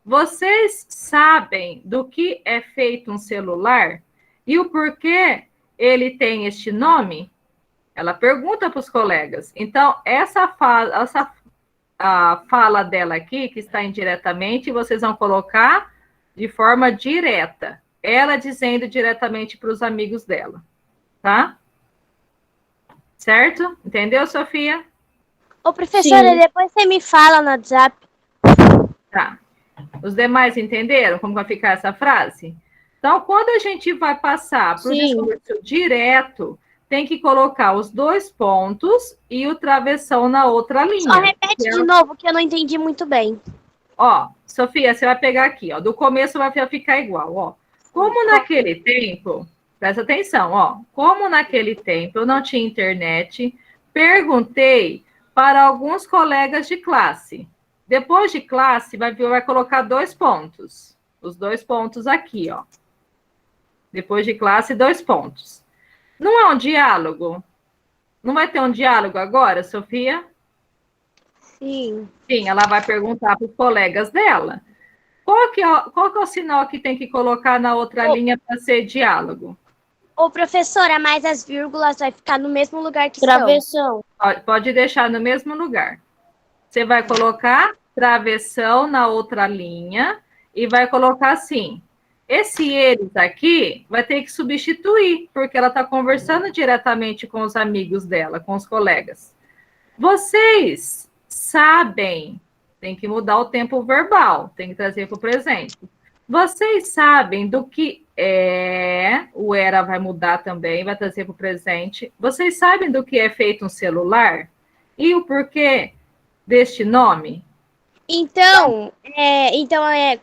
Vocês sabem do que é feito um celular e o porquê ele tem este nome? Ela pergunta para os colegas. Então, a fala dela aqui, que está indiretamente, vocês vão colocar de forma direta. Ela dizendo diretamente para os amigos dela. Tá? Certo? Entendeu, Sofia? Ô, professora, depois você me fala no WhatsApp. Tá. Os demais entenderam como vai ficar essa frase? Então, quando a gente vai passar para o discurso direto, tem que colocar os 2 pontos e o travessão na outra linha. Só repete de novo, que eu não entendi muito bem. Ó, Sofia, você vai pegar aqui, ó. Do começo vai ficar igual, ó. Como naquele tempo, presta atenção, ó. Como naquele tempo eu não tinha internet, perguntei para alguns colegas de classe. Depois de classe, vai colocar 2 pontos. Os 2 pontos aqui, ó. Depois de classe, 2 pontos. Não é um diálogo? Não vai ter um diálogo agora, Sofia? Sim. Sim, ela vai perguntar para os colegas dela. Qual que é o sinal que tem que colocar na outra linha para ser diálogo? Ô, professora, mas as vírgulas vai ficar no mesmo lugar que Travessão. Pode deixar no mesmo lugar. Você vai colocar travessão na outra linha e vai colocar assim. Esse eles aqui vai ter que substituir, porque ela está conversando diretamente com os amigos dela, com os colegas. Vocês sabem, tem que mudar o tempo verbal, tem que trazer para o presente. Vocês sabem do que é... O era vai mudar também, vai trazer para o presente. Vocês sabem do que é feito um celular? E o porquê deste nome? Então,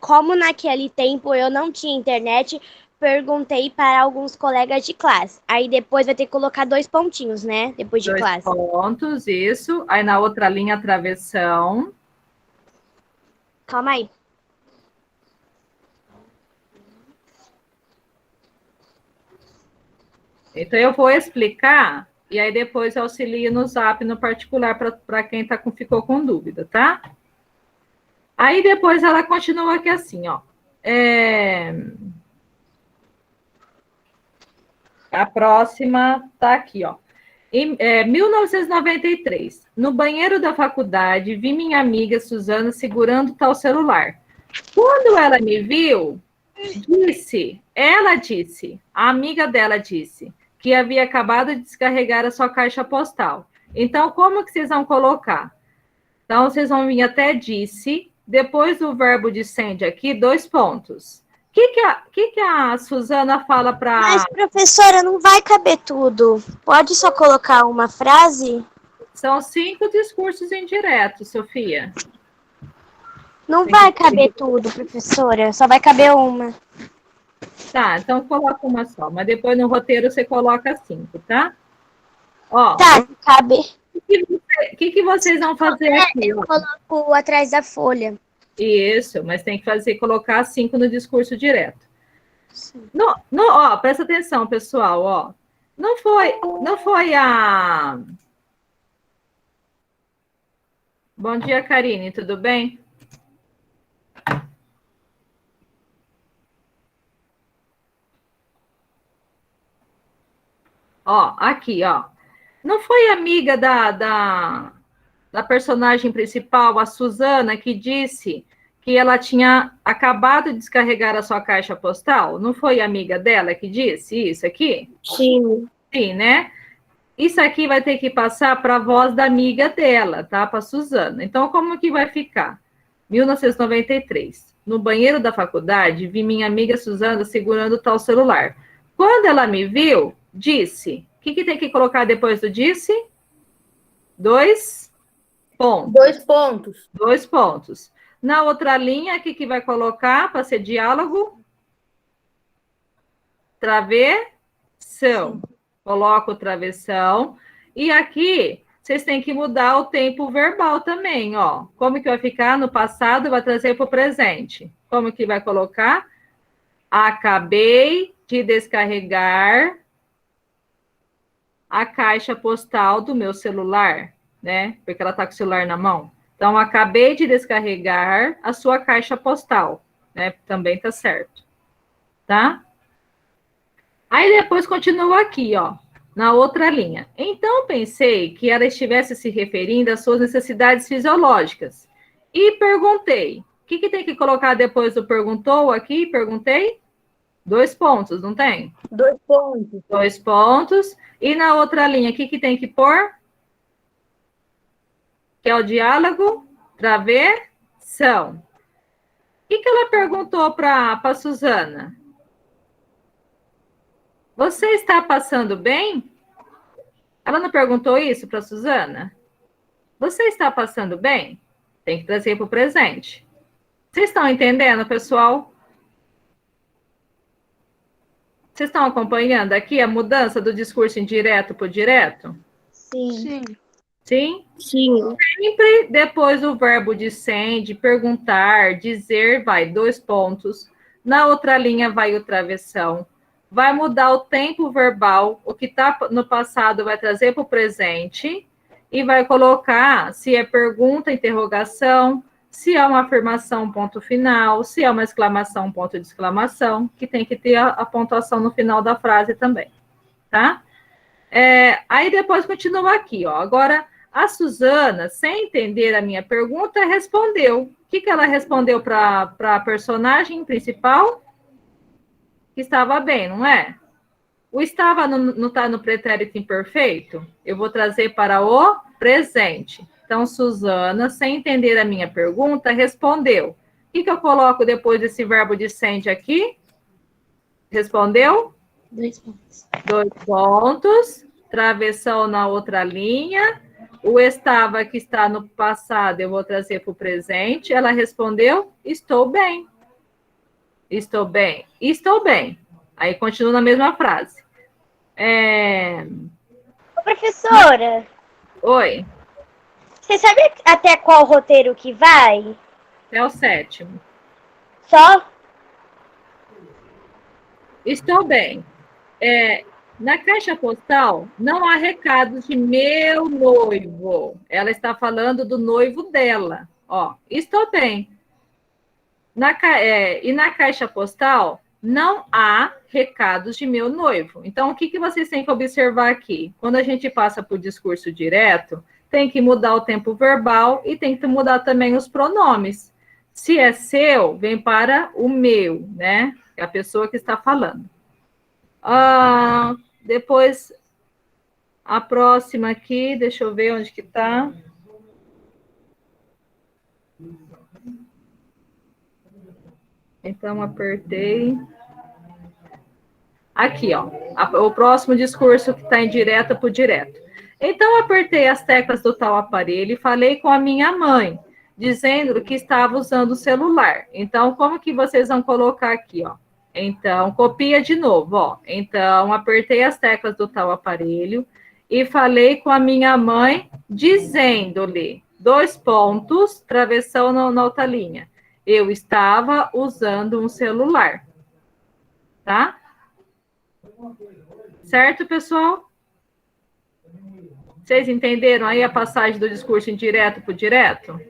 como naquele tempo eu não tinha internet, perguntei para alguns colegas de classe. Aí depois vai ter que colocar 2 pontinhos, né? Depois de 2 classe. pontos, isso. Aí na outra linha, travessão. Calma aí. Então, eu vou explicar, e aí depois eu auxilio no Zap, no particular, para quem ficou com dúvida, tá? Aí depois ela continua aqui assim, ó. A próxima tá aqui, ó. Em 1993, no banheiro da faculdade, vi minha amiga Suzana segurando tal celular. Quando ela me viu, a amiga dela disse, que havia acabado de descarregar a sua caixa postal. Então, como que vocês vão colocar? Então, vocês vão vir até disse, depois do verbo dissende aqui, 2 pontos. O que a Suzana fala para... Mas, professora, não vai caber tudo. Pode só colocar uma frase? São 5 discursos indiretos, Sofia. Não vai caber tudo, professora. Só vai caber uma. Tá, então coloca uma só. Mas depois no roteiro você coloca 5, tá? Ó, Tá, cabe. o que vocês vão fazer aqui? Eu coloco atrás da folha. Isso, mas tem que colocar 5 no discurso direto. Ó, presta atenção, pessoal, ó. Não foi a... Bom dia, Karine, tudo bem? Ó, aqui, ó. Não foi amiga da personagem principal, a Suzana, que disse que ela tinha acabado de descarregar a sua caixa postal? Não foi amiga dela que disse isso aqui? Sim. Sim, né? Isso aqui vai ter que passar para a voz da amiga dela, tá? Para a Suzana. Então, como que vai ficar? 1993. No banheiro da faculdade, vi minha amiga Suzana segurando tal celular. Quando ela me viu, disse... O que tem que colocar depois do disse? 2 pontos. 2 pontos. 2 pontos. Na outra linha, o que vai colocar para ser diálogo? Travessão. Coloca o travessão. E aqui, vocês têm que mudar o tempo verbal também, ó. Como que vai ficar no passado, vai trazer para o presente. Como que vai colocar? Acabei de descarregar a caixa postal do meu celular, né? Porque ela está com o celular na mão. Então, acabei de descarregar a sua caixa postal, né? Também tá certo, tá? Aí depois continua aqui, ó, na outra linha. Então, pensei que ela estivesse se referindo às suas necessidades fisiológicas. E perguntei. O que tem que colocar depois do perguntou aqui? Perguntei? 2 pontos, não tem? 2 pontos. 2 pontos. E na outra linha, o que tem que pôr? Que é o diálogo, travessão. O que ela perguntou para a Suzana? Você está passando bem? Ela não perguntou isso para a Suzana? Você está passando bem? Tem que trazer para o presente. Vocês estão entendendo, pessoal? Vocês estão acompanhando aqui a mudança do discurso indireto para o direto? Sim. Sim? Sim. Sempre depois do verbo dissende, perguntar, dizer, vai 2 pontos. Na outra linha vai o travessão. Vai mudar o tempo verbal. O que está no passado vai trazer para o presente. E vai colocar se é pergunta, interrogação, se é uma afirmação, ponto final, se é uma exclamação, ponto de exclamação, que tem que ter a pontuação no final da frase também, tá? Aí depois continua aqui, ó. Agora, a Suzana, sem entender a minha pergunta, respondeu. O que ela respondeu para a personagem principal? Que estava bem, não é? O estava não está no pretérito imperfeito? Eu vou trazer para o presente. Então, Suzana, sem entender a minha pergunta, respondeu que eu coloco depois desse verbo descende aqui? Respondeu? 2 pontos. 2 pontos. Travessão na outra linha. O estava que está no passado, eu vou trazer para o presente. Ela respondeu, estou bem. Estou bem. Estou bem. Aí continua na mesma frase. Ô, professora, Oi, você sabe até qual roteiro que vai? é o 7º. Só? Estou bem. Na caixa postal, não há recados de meu noivo. Ela está falando do noivo dela. Ó, estou bem. E na caixa postal, não há recados de meu noivo. Então, o que vocês têm que observar aqui? Quando a gente passa por discurso direto, tem que mudar o tempo verbal e tem que mudar também os pronomes. Se é seu, vem para o meu, né? É a pessoa que está falando. Depois, a próxima aqui, deixa eu ver onde que está. Então, apertei. Aqui, ó. O próximo discurso que está em direta por direto. Então, apertei as teclas do tal aparelho e falei com a minha mãe, dizendo que estava usando o celular. Então, como que vocês vão colocar aqui, ó? Então, copia de novo, ó. Então, apertei as teclas do tal aparelho e falei com a minha mãe, dizendo-lhe, 2 pontos, travessão na outra linha. Eu estava usando um celular. Tá? Certo, pessoal? Vocês entenderam aí a passagem do discurso indireto para o direto?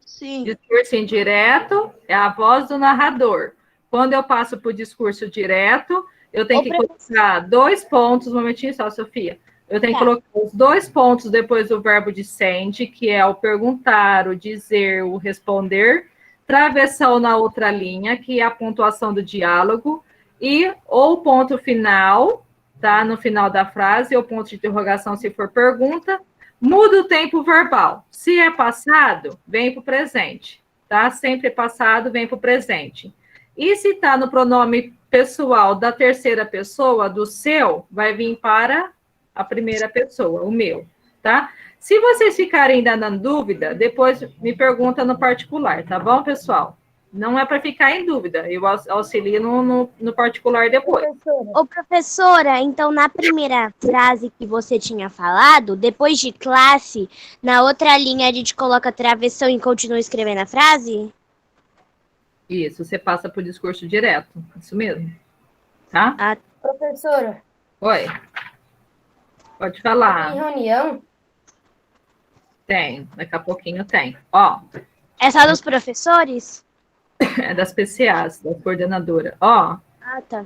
Sim. Discurso indireto é a voz do narrador. Quando eu passo para o discurso direto, eu tenho que colocar 2 pontos, um momentinho só, Sofia. Eu tenho que colocar os 2 pontos depois do verbo descende, que é o perguntar, o dizer, o responder, travessão na outra linha, que é a pontuação do diálogo, e ou ponto final, tá? No final da frase, ou ponto de interrogação se for pergunta, muda o tempo verbal. Se é passado, vem para o presente, tá? Sempre passado, vem para o presente. E se está no pronome pessoal da terceira pessoa, do seu, vai vir para a primeira pessoa, o meu, tá? Se vocês ficarem ainda na dúvida, depois me pergunta no particular, tá bom, pessoal? Não é para ficar em dúvida, eu auxilio no particular depois. Ô, professora, então na primeira frase que você tinha falado, depois de classe, na outra linha a gente coloca travessão e continua escrevendo a frase? Isso, você passa para o discurso direto, isso mesmo. Tá? Professora, Oi. Pode falar. tem reunião? Tem, daqui a pouquinho tem. Ó. É só dos professores? É das PCAs, da coordenadora. Ó. Ah, tá.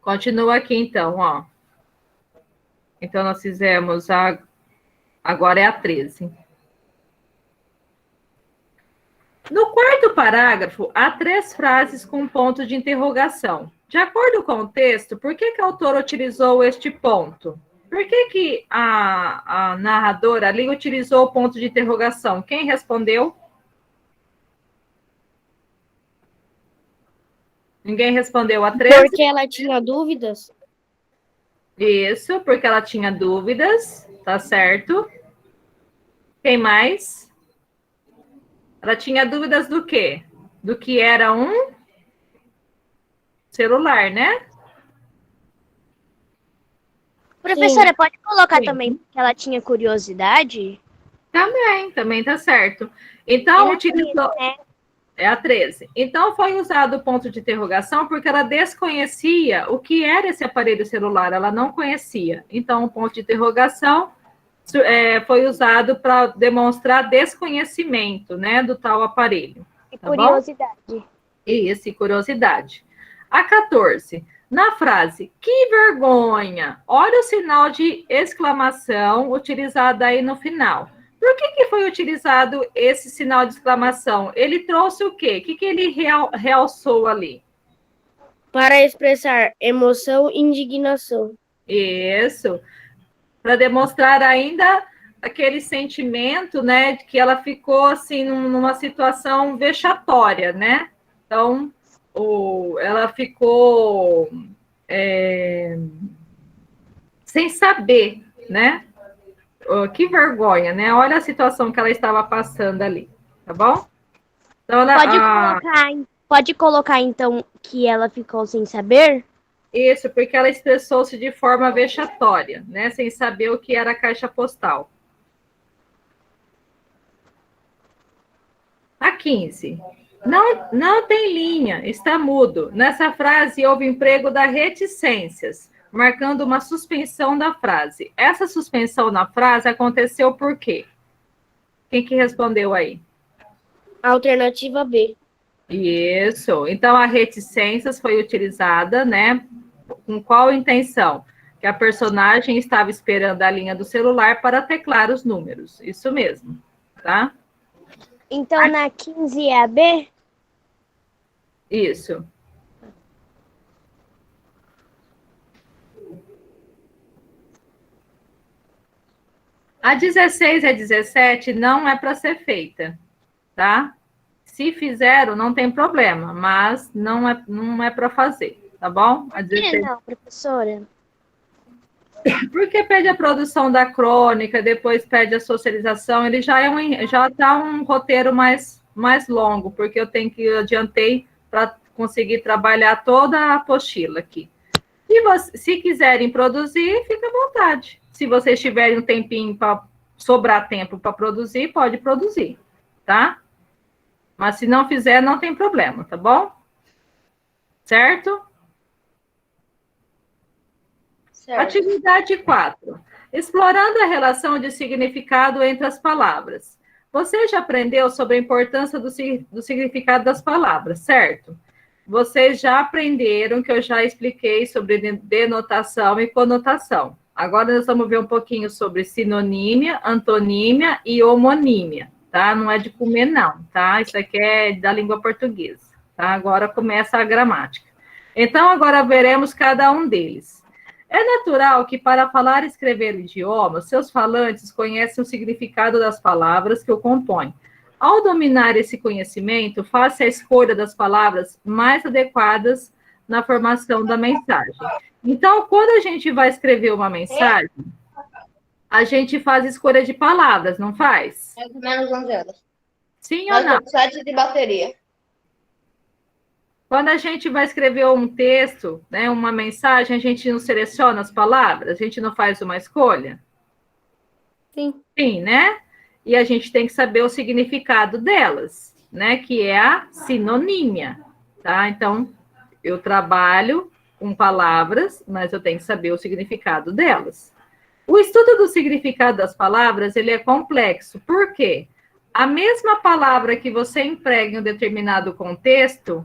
Continua aqui, então, ó. Então, nós fizemos agora é a 13. No quarto parágrafo, há 3 frases com ponto de interrogação. De acordo com o texto, por que a autora utilizou este ponto? Por que a narradora ali utilizou o ponto de interrogação? Quem respondeu? Ninguém respondeu a 13? Porque ela tinha dúvidas. Isso, porque ela tinha dúvidas, tá certo? Quem mais? Ela tinha dúvidas do quê? Do que era um celular, né? Professora, Sim. pode colocar Sim. também que ela tinha curiosidade? Também tá certo. Então, utilizou... né? É a 13. Então, foi usado o ponto de interrogação porque ela desconhecia o que era esse aparelho celular, ela não conhecia. Então, o ponto de interrogação foi usado para demonstrar desconhecimento, né, do tal aparelho. E Tá curiosidade. bom? Isso, e curiosidade. A 14. Na frase, que vergonha! Olha o sinal de exclamação utilizado aí no final. Por que foi utilizado esse sinal de exclamação? Ele trouxe o quê? O que ele realçou ali? Para expressar emoção e indignação. Isso. Para demonstrar ainda aquele sentimento, né, de que ela ficou, assim, numa situação vexatória, né? Então, ela ficou sem saber, né? Que vergonha, né? Olha a situação que ela estava passando ali, tá bom? Então, Pode colocar, então, que ela ficou sem saber? isso, porque ela expressou-se de forma vexatória, né? Sem saber o que era a caixa postal. A 15. Não tem linha, está mudo. Nessa frase houve emprego da reticências, marcando uma suspensão da frase. Essa suspensão na frase aconteceu por quê? Quem que respondeu aí? Alternativa B. Isso. Então, a reticências foi utilizada, né? Com qual intenção? Que a personagem estava esperando a linha do celular para teclar os números. Isso mesmo, tá? Então, na 15 é a B? Isso. A 16 e a 17 não é para ser feita, tá? Se fizeram, não tem problema, mas não é para fazer, tá bom? A Por que 16... não, professora? Porque pede a produção da crônica, depois pede a socialização, ele já tá um roteiro mais longo, porque eu adiantei para conseguir trabalhar toda a apostila aqui. Se quiserem produzir, fica à vontade. Se vocês tiverem um tempinho para sobrar tempo para produzir, pode produzir, tá? Mas se não fizer, não tem problema, tá bom? Certo? Certo. Atividade 4. Explorando a relação de significado entre as palavras. Você já aprendeu sobre a importância do significado das palavras, certo? Vocês já aprenderam que eu já expliquei sobre denotação e conotação. Agora nós vamos ver um pouquinho sobre sinonímia, antonímia e homonímia, tá? Não é de comer, não, tá? Isso aqui é da língua portuguesa, tá? Agora começa a gramática. Então, agora veremos cada um deles. É natural que, para falar e escrever o idioma, seus falantes conhecem o significado das palavras que o compõem. Ao dominar esse conhecimento, faça a escolha das palavras mais adequadas na formação da mensagem. Então, quando a gente vai escrever uma mensagem, a gente faz escolha de palavras, não faz? Mais ou menos 11 horas. Sim ou não? 7 de bateria. Quando a gente vai escrever um texto, né, uma mensagem, a gente não seleciona as palavras? A gente não faz uma escolha? Sim. Sim, né? E a gente tem que saber o significado delas, né? Que é a sinonímia, tá? Então, eu trabalho com palavras, mas eu tenho que saber o significado delas. O estudo do significado das palavras, ele é complexo. Por quê? A mesma palavra que você emprega em um determinado contexto,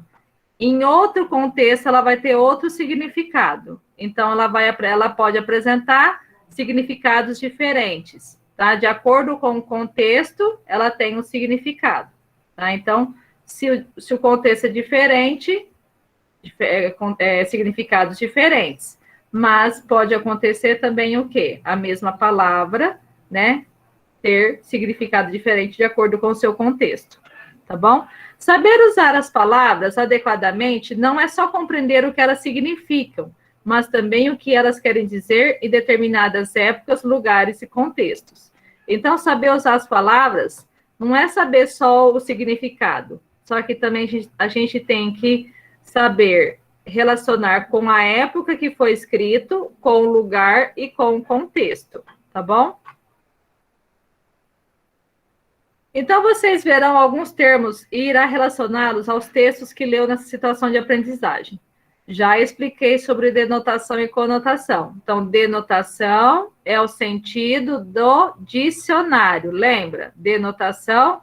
em outro contexto, ela vai ter outro significado. Então, ela pode apresentar significados diferentes, tá? De acordo com o contexto, ela tem um significado, tá? Então, se o contexto é diferente, significados diferentes. Mas pode acontecer também o quê? A mesma palavra, né? Ter significado diferente de acordo com o seu contexto, tá bom? Saber usar as palavras adequadamente não é só compreender o que elas significam, mas também o que elas querem dizer em determinadas épocas, lugares e contextos. Então, saber usar as palavras não é saber só o significado, só que também a gente tem que saber relacionar com a época que foi escrito, com o lugar e com o contexto, tá bom? Então, vocês verão alguns termos e irá relacioná-los aos textos que leu nessa situação de aprendizagem. Já expliquei sobre denotação e conotação. Então, denotação é o sentido do dicionário. Lembra? Denotação,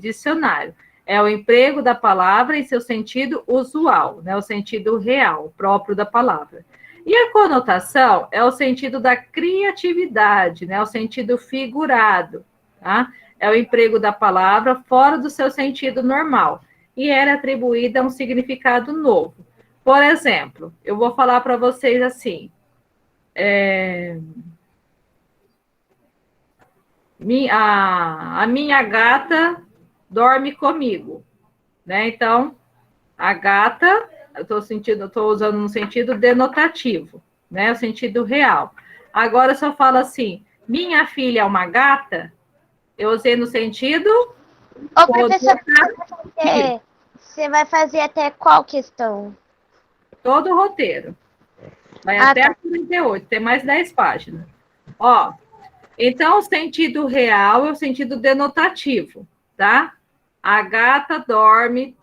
dicionário. É o emprego da palavra em seu sentido usual, né? O sentido real, próprio da palavra. E a conotação é o sentido da criatividade, né? O sentido figurado, tá? É o emprego da palavra fora do seu sentido normal e era atribuída a um significado novo. Por exemplo, eu vou falar para vocês assim, A minha gata dorme comigo, né? Então, a gata, eu estou usando no sentido denotativo, né? O sentido real. Agora, se eu falo assim, minha filha é uma gata, eu usei no sentido Ô, professor, você vai fazer até qual questão? todo o roteiro. Vai até a 48, tem mais 10 páginas. Ó, então, o sentido real é o sentido denotativo, tá? A gata dorme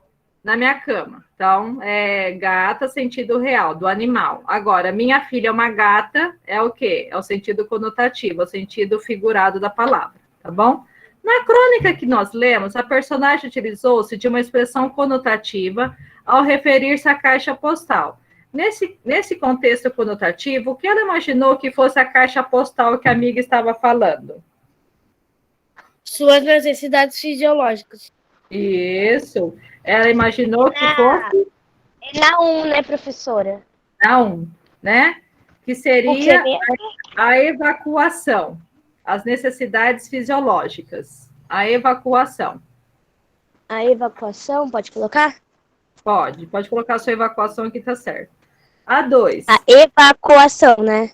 na minha cama. Então, é gata, sentido real, do animal. Agora, minha filha é uma gata, é o quê? É o sentido conotativo, é o sentido figurado da palavra, tá bom? Na crônica que nós lemos, a personagem utilizou-se de uma expressão conotativa ao referir-se à caixa postal. Nesse contexto conotativo, o que ela imaginou que fosse a caixa postal que a amiga estava falando? Suas necessidades fisiológicas. Isso. Ela imaginou que fosse... É na 1, né, professora? Na 1, né? Que seria a evacuação, as necessidades fisiológicas. A evacuação. A evacuação, pode colocar? Pode colocar a sua evacuação aqui, tá certo. A 2. A evacuação, né?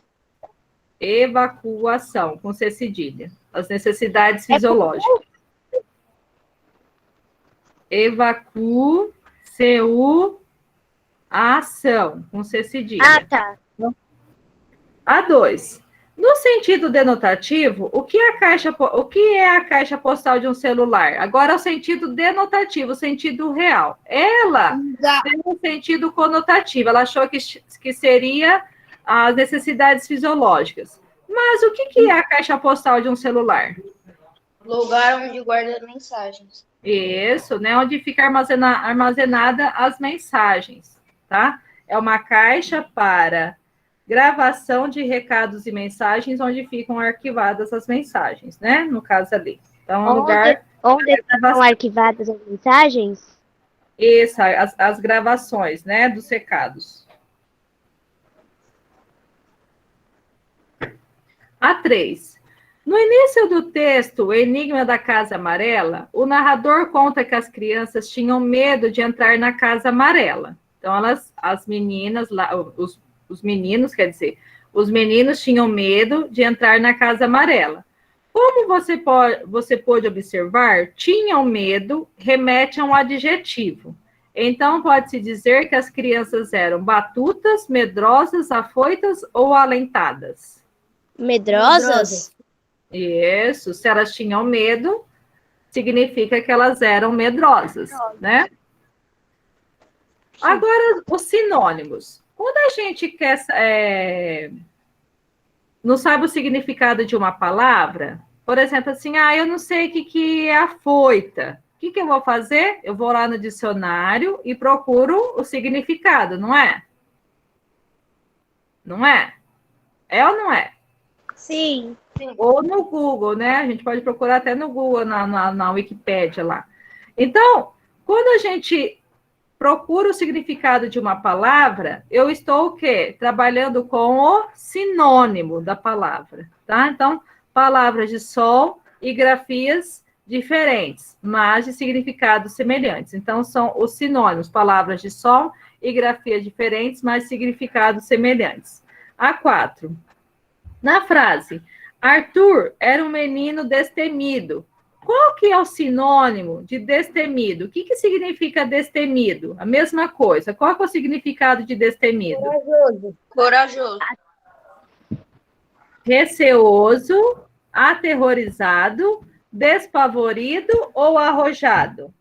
Evacuação, com C cedilha. As necessidades fisiológicas. Ação, com C cedilha. Ah, tá. A 2. No sentido denotativo, o que é a caixa postal de um celular? Agora é o sentido denotativo, o sentido real. Ela tem um sentido conotativo, ela achou que seria as necessidades fisiológicas. Mas o que é a caixa postal de um celular? Lugar onde guarda mensagens. Isso, né? Onde fica armazenada as mensagens, tá? É uma caixa para gravação de recados e mensagens onde ficam arquivadas as mensagens, né? No caso ali. Então, é um lugar... Onde ficam arquivadas as mensagens? Isso, as gravações, né? Dos recados. A 3. No início do texto, O Enigma da Casa Amarela, o narrador conta que as crianças tinham medo de entrar na Casa Amarela. Então, as meninas, os meninos, quer dizer, os meninos tinham medo de entrar na Casa Amarela. Como você pôde observar, tinham medo remete a um adjetivo. Então, pode-se dizer que as crianças eram batutas, medrosas, afoitas ou alentadas? Medrosas? Isso, se elas tinham medo, significa que elas eram medrosas, né? Agora, os sinônimos. Quando a gente não sabe o significado de uma palavra, por exemplo, assim, eu não sei o que é afoita. O que eu vou fazer? Eu vou lá no dicionário e procuro o significado, não é? Não é? É ou não é? Sim. Ou no Google, né? A gente pode procurar até no Google, na Wikipédia lá. Então, quando a gente procura o significado de uma palavra, eu estou o quê? Trabalhando com o sinônimo da palavra, tá? Então, palavras de som e grafias diferentes, mas de significados semelhantes. Então, são os sinônimos, palavras de som e grafias diferentes, mas significados semelhantes. A 4. Na frase, Arthur era um menino destemido. Qual que é o sinônimo de destemido? O que significa destemido? A mesma coisa. Qual que é o significado de destemido? Corajoso. Receoso, aterrorizado, despavorido ou arrojado?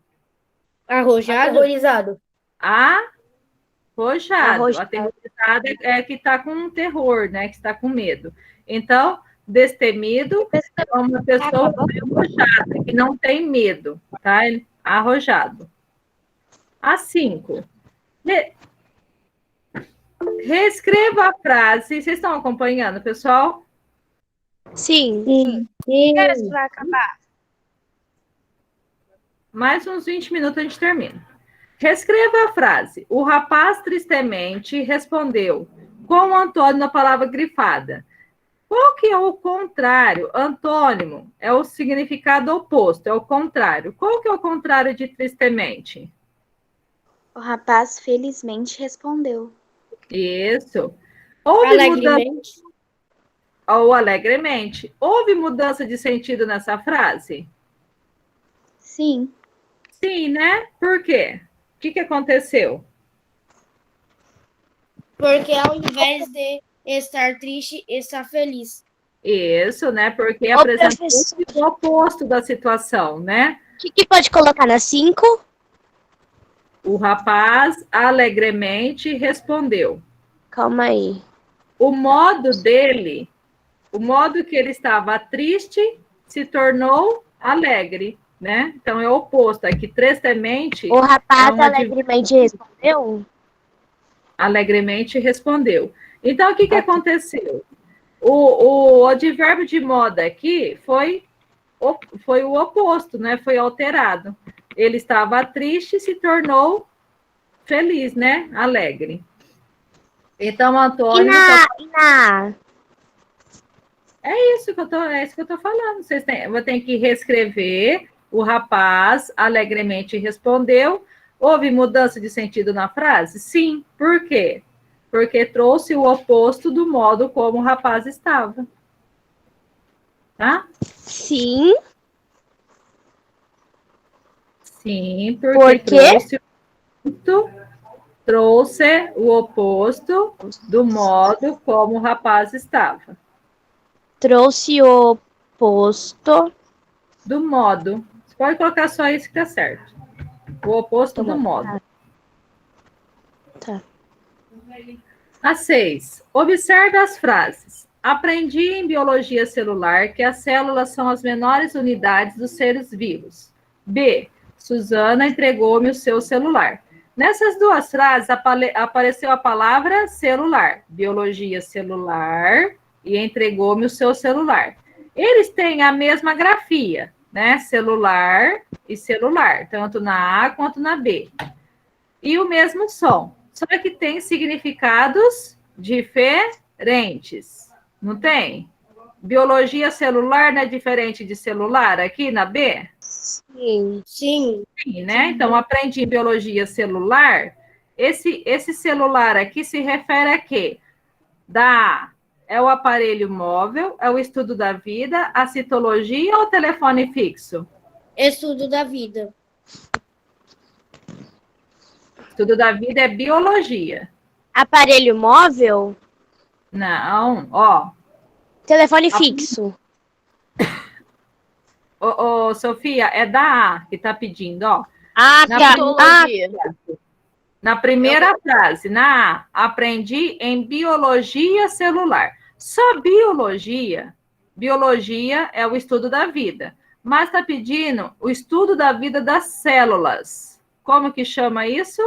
Aterrorizado. Arrojado. Aterrorizado é que está com terror, né? Que está com medo. Então, destemido é uma pessoa arrojada, que não tem medo, tá? Arrojado. A 5. Reescreva a frase. Vocês estão acompanhando, pessoal? Sim. Isso vai acabar. Mais uns 20 minutos a gente termina. Reescreva a frase. O rapaz tristemente respondeu com o Antônio na palavra grifada. Qual que é o contrário? Antônimo é o significado oposto, é o contrário. Qual que é o contrário de tristemente? O rapaz felizmente respondeu. Isso. Houve mudança, Alegremente. ou alegremente. Houve mudança de sentido nessa frase? Sim, Sim, né? Por quê? O que aconteceu? Porque ao invés de estar triste, está feliz. Isso, né? Porque Ô, apresentou professor, o oposto da situação, né? o que pode colocar na 5? O rapaz alegremente respondeu. Calma aí. O modo dele, o modo que ele estava triste, se tornou alegre, né? Então é o oposto. Aqui, tristemente, O rapaz uma alegremente respondeu? alegremente respondeu. Então, o que aconteceu? O advérbio de modo aqui foi o oposto, né? Foi alterado. Ele estava triste e se tornou feliz, né? Alegre. Então, Antônio... É isso que eu tô falando. Vou ter que reescrever. O rapaz alegremente respondeu. Houve mudança de sentido na frase? Sim. Por quê? Porque trouxe o oposto do modo como o rapaz estava. Tá? Sim. Sim, Por porque quê? trouxe o oposto do modo como o rapaz estava. Trouxe o oposto Do modo. Você pode colocar só isso que tá certo. O oposto do modo. Tá. A 6. Observe as frases. Aprendi em biologia celular que as células são as menores unidades dos seres vivos. B. Suzana entregou-me o seu celular. Nessas duas frases apareceu a palavra celular. Biologia celular e entregou-me o seu celular. Eles têm a mesma grafia, né? Celular e celular, tanto na A quanto na B. E o mesmo som. Só que tem significados diferentes. Não tem? Biologia celular não é diferente de celular aqui na B? Sim. Sim. Sim, né? Então, aprendi em biologia celular. Esse celular aqui se refere a quê? É o aparelho móvel, é o estudo da vida, a citologia ou o telefone fixo? Estudo da vida. Estudo da vida é biologia. Aparelho móvel? Não, ó. Telefone fixo. Ô, Sofia, é da A que está pedindo, ó. Ah, Na tá. Citologia. Na primeira frase, na A, aprendi em biologia celular. Só biologia. Biologia é o estudo da vida. Mas está pedindo o estudo da vida das células. Como que chama isso?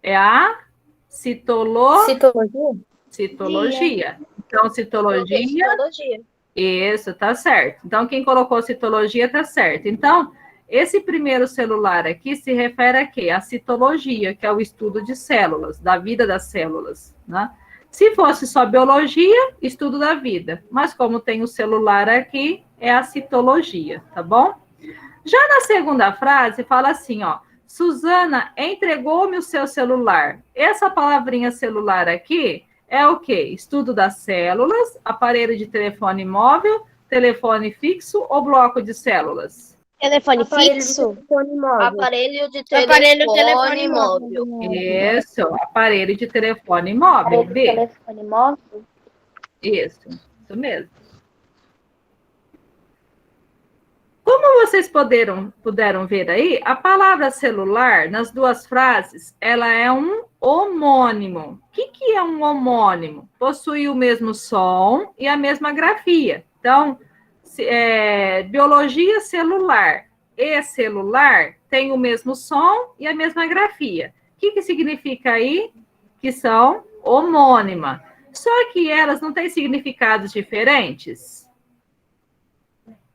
É a citologia. Então, citologia. Citologia. Isso, tá certo. Então, quem colocou citologia tá certo. Então, esse primeiro celular aqui se refere a quê? A citologia, que é o estudo de células, da vida das células, né? Se fosse só biologia, estudo da vida. Mas como tem o celular aqui, é a citologia, tá bom? Já na segunda frase, fala assim, ó. Suzana entregou-me o seu celular. Essa palavrinha celular aqui é o quê? Estudo das células, aparelho de telefone móvel, telefone fixo ou bloco de células? Telefone fixo? Aparelho de Aparelho de telefone móvel. Isso, aparelho de telefone móvel. aparelho de B. telefone móvel. Isso mesmo. Como vocês puderam ver aí, a palavra celular, nas duas frases, ela é um homônimo. O que é um homônimo? Possui o mesmo som e a mesma grafia. Então, biologia celular e celular têm o mesmo som e a mesma grafia. O que significa aí? Que são homônima. Só que elas não têm significados diferentes?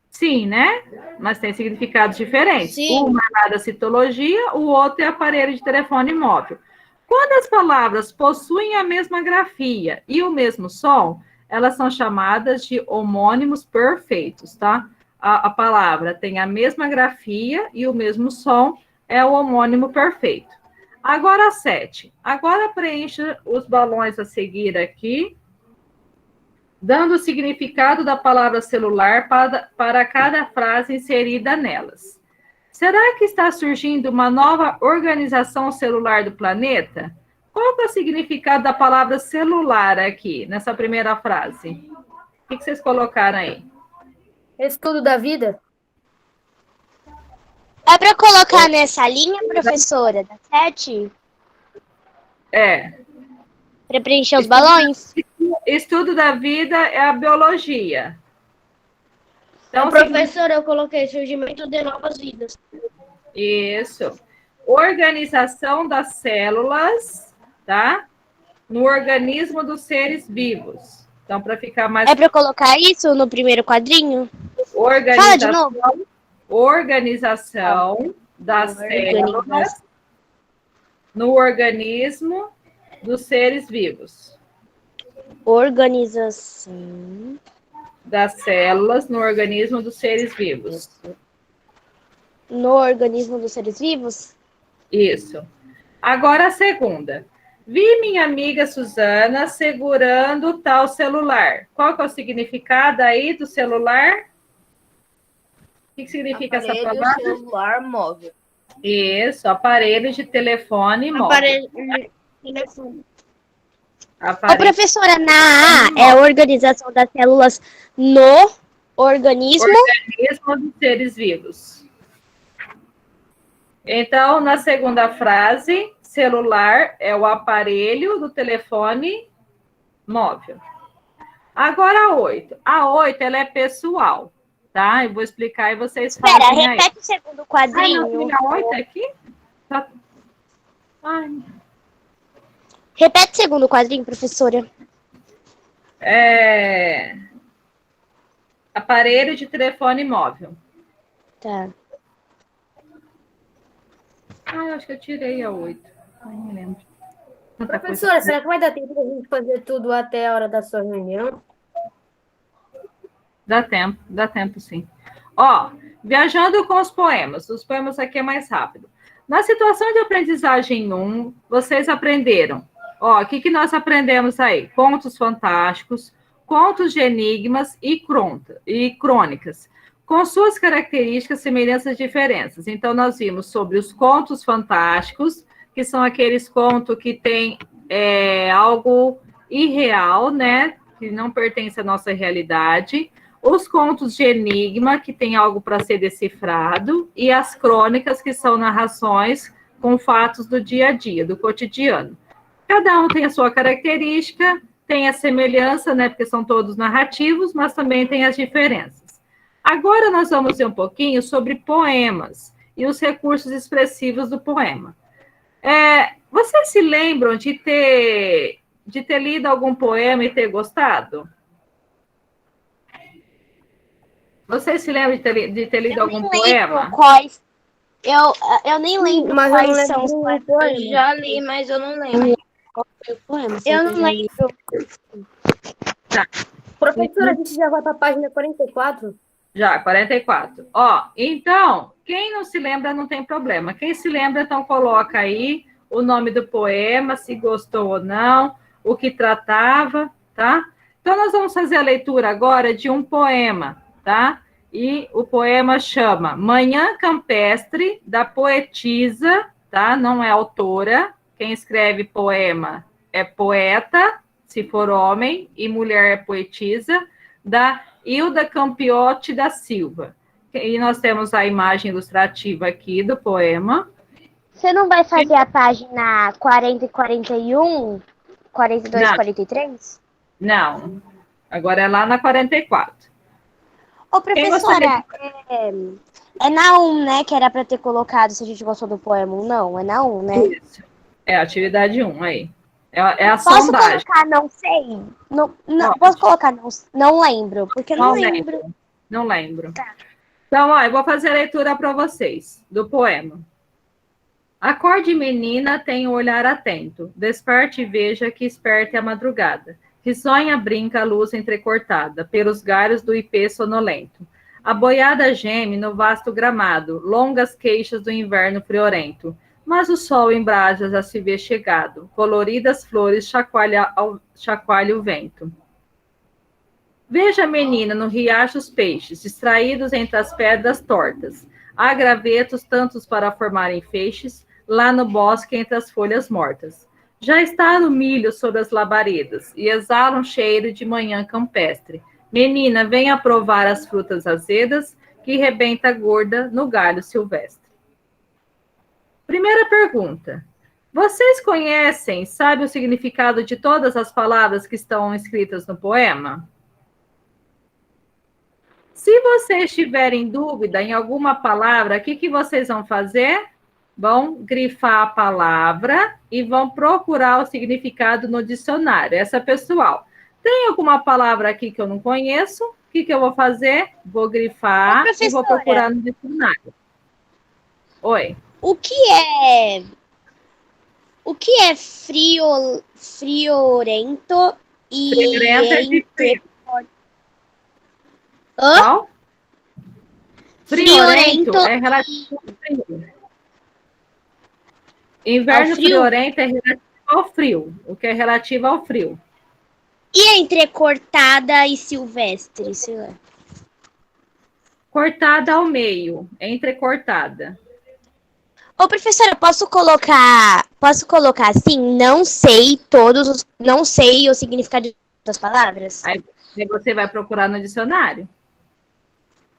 Sim, né? Mas tem significados diferentes. Sim. Uma é da citologia, o outro é aparelho de telefone móvel. Quando as palavras possuem a mesma grafia e o mesmo som, elas são chamadas de homônimos perfeitos, tá? A palavra tem a mesma grafia e o mesmo som, é o homônimo perfeito. Agora, 7. Agora preencha os balões a seguir aqui, dando o significado da palavra celular para cada frase inserida nelas. Será que está surgindo uma nova organização celular do planeta? Qual é o significado da palavra celular aqui, nessa primeira frase? O que vocês colocaram aí? Estudo da vida? É para colocar nessa linha, professora, da 7? É. Para preencher os balões? Estudo da vida é a biologia. Então, Professora, eu coloquei surgimento de novas vidas. Isso. Organização das células, tá? No organismo dos seres vivos. Então, para ficar mais... É para colocar isso no primeiro quadrinho? Fala de novo. Organização das células no organismo dos seres vivos. Organização das células no organismo dos seres vivos. No organismo dos seres vivos? Isso. Agora a segunda. Vi minha amiga Suzana segurando tal celular. Qual que é o significado aí do celular? O que significa essa palavra? Celular móvel. Isso, aparelho de telefone móvel. Aparelho de telefone. Ô, professora, na A é a organização das células no organismo dos seres vivos. Então, na segunda frase, celular é o aparelho do telefone móvel. Agora a 8. A 8, ela é pessoal, tá? Eu vou explicar e vocês fazem aí. Espera, repete o segundo quadrinho. Ah, não, tem a 8 aqui? Tá. Ai. Repete o segundo quadrinho, professora. Aparelho de telefone móvel. Tá. Eu acho que eu tirei a 8. Ai, não lembro. Professora, será que vai dar tempo da gente fazer tudo até a hora da sua reunião? Dá tempo sim. Ó, viajando com os poemas aqui é mais rápido. Na situação de aprendizagem 1, vocês aprenderam. Ó, o que nós aprendemos aí? Contos fantásticos, contos de enigmas e crônicas, com suas características, semelhanças e diferenças. Então, nós vimos sobre os contos fantásticos, que são aqueles contos que têm algo irreal, né? Que não pertence à nossa realidade. Os contos de enigma, que tem algo para ser decifrado. E as crônicas, que são narrações com fatos do dia a dia, do cotidiano. Cada um tem a sua característica, tem a semelhança, né? Porque são todos narrativos, mas também tem as diferenças. Agora nós vamos ver um pouquinho sobre poemas e os recursos expressivos do poema. Vocês se lembram de ter lido algum poema e ter gostado? Vocês se lembram de ter lido algum poema? Quais? Eu nem lembro Mas quais são os Eu poemas. já li, mas eu não lembro. Eu não lembro. Tá. Professora, a gente já vai para a página 44? Já, 44. Ó, então, quem não se lembra não tem problema. Quem se lembra, então coloca aí o nome do poema, se gostou ou não, o que tratava, tá? Então, nós vamos fazer a leitura agora de um poema, tá? E o poema chama Manhã Campestre, da poetisa, tá? Não é autora. Quem escreve poema é poeta, se for homem, e mulher é poetisa, da Hilda Campiotti da Silva. E nós temos a imagem ilustrativa aqui do poema. Você não vai fazer a página 40 e 41? 42 e 43? Não. Agora é lá na 44. Ô, professora, é na 1, né, que era para ter colocado se a gente gostou do poema ou não? É na 1, né? Isso. É a atividade 1 aí. É a Posso sondagem. colocar não sei? Não, posso colocar não lembro, porque eu não lembro. Não lembro. Tá. Então, ó, eu vou fazer a leitura para vocês do poema. Acorde, menina, tem o olhar atento. Desperte e veja que esperta é a madrugada. Risonha brinca a luz entrecortada pelos galhos do ipê sonolento. A boiada geme no vasto gramado, longas queixas do inverno friorento. Mas o sol em brasa já se vê chegado, coloridas flores chacoalha o vento. Veja a menina no riacho os peixes, distraídos entre as pedras tortas. Há gravetos tantos para formarem feixes, lá no bosque entre as folhas mortas. Já está no milho sobre as labaredas, e exala um cheiro de manhã campestre. Menina, venha provar as frutas azedas, que rebenta gorda no galho silvestre. Primeira pergunta. Vocês conhecem, sabem o significado de todas as palavras que estão escritas no poema? Se vocês tiverem dúvida em alguma palavra, o que vocês vão fazer? Vão grifar a palavra e vão procurar o significado no dicionário. Essa é pessoal. Tem alguma palavra aqui que eu não conheço? O que eu vou fazer? Vou grifar e vou procurar no dicionário. Oi. O que é friorento e Friorento é de frio. Hã? Qual? Friorento é relativo ao frio. Inverno friorento é relativo ao frio. O que é relativo ao frio. E entrecortada e silvestre, sei lá. Cortada ao meio, entrecortada. Ô, professora, posso colocar assim? Não sei o significado das palavras. Aí você vai procurar no dicionário.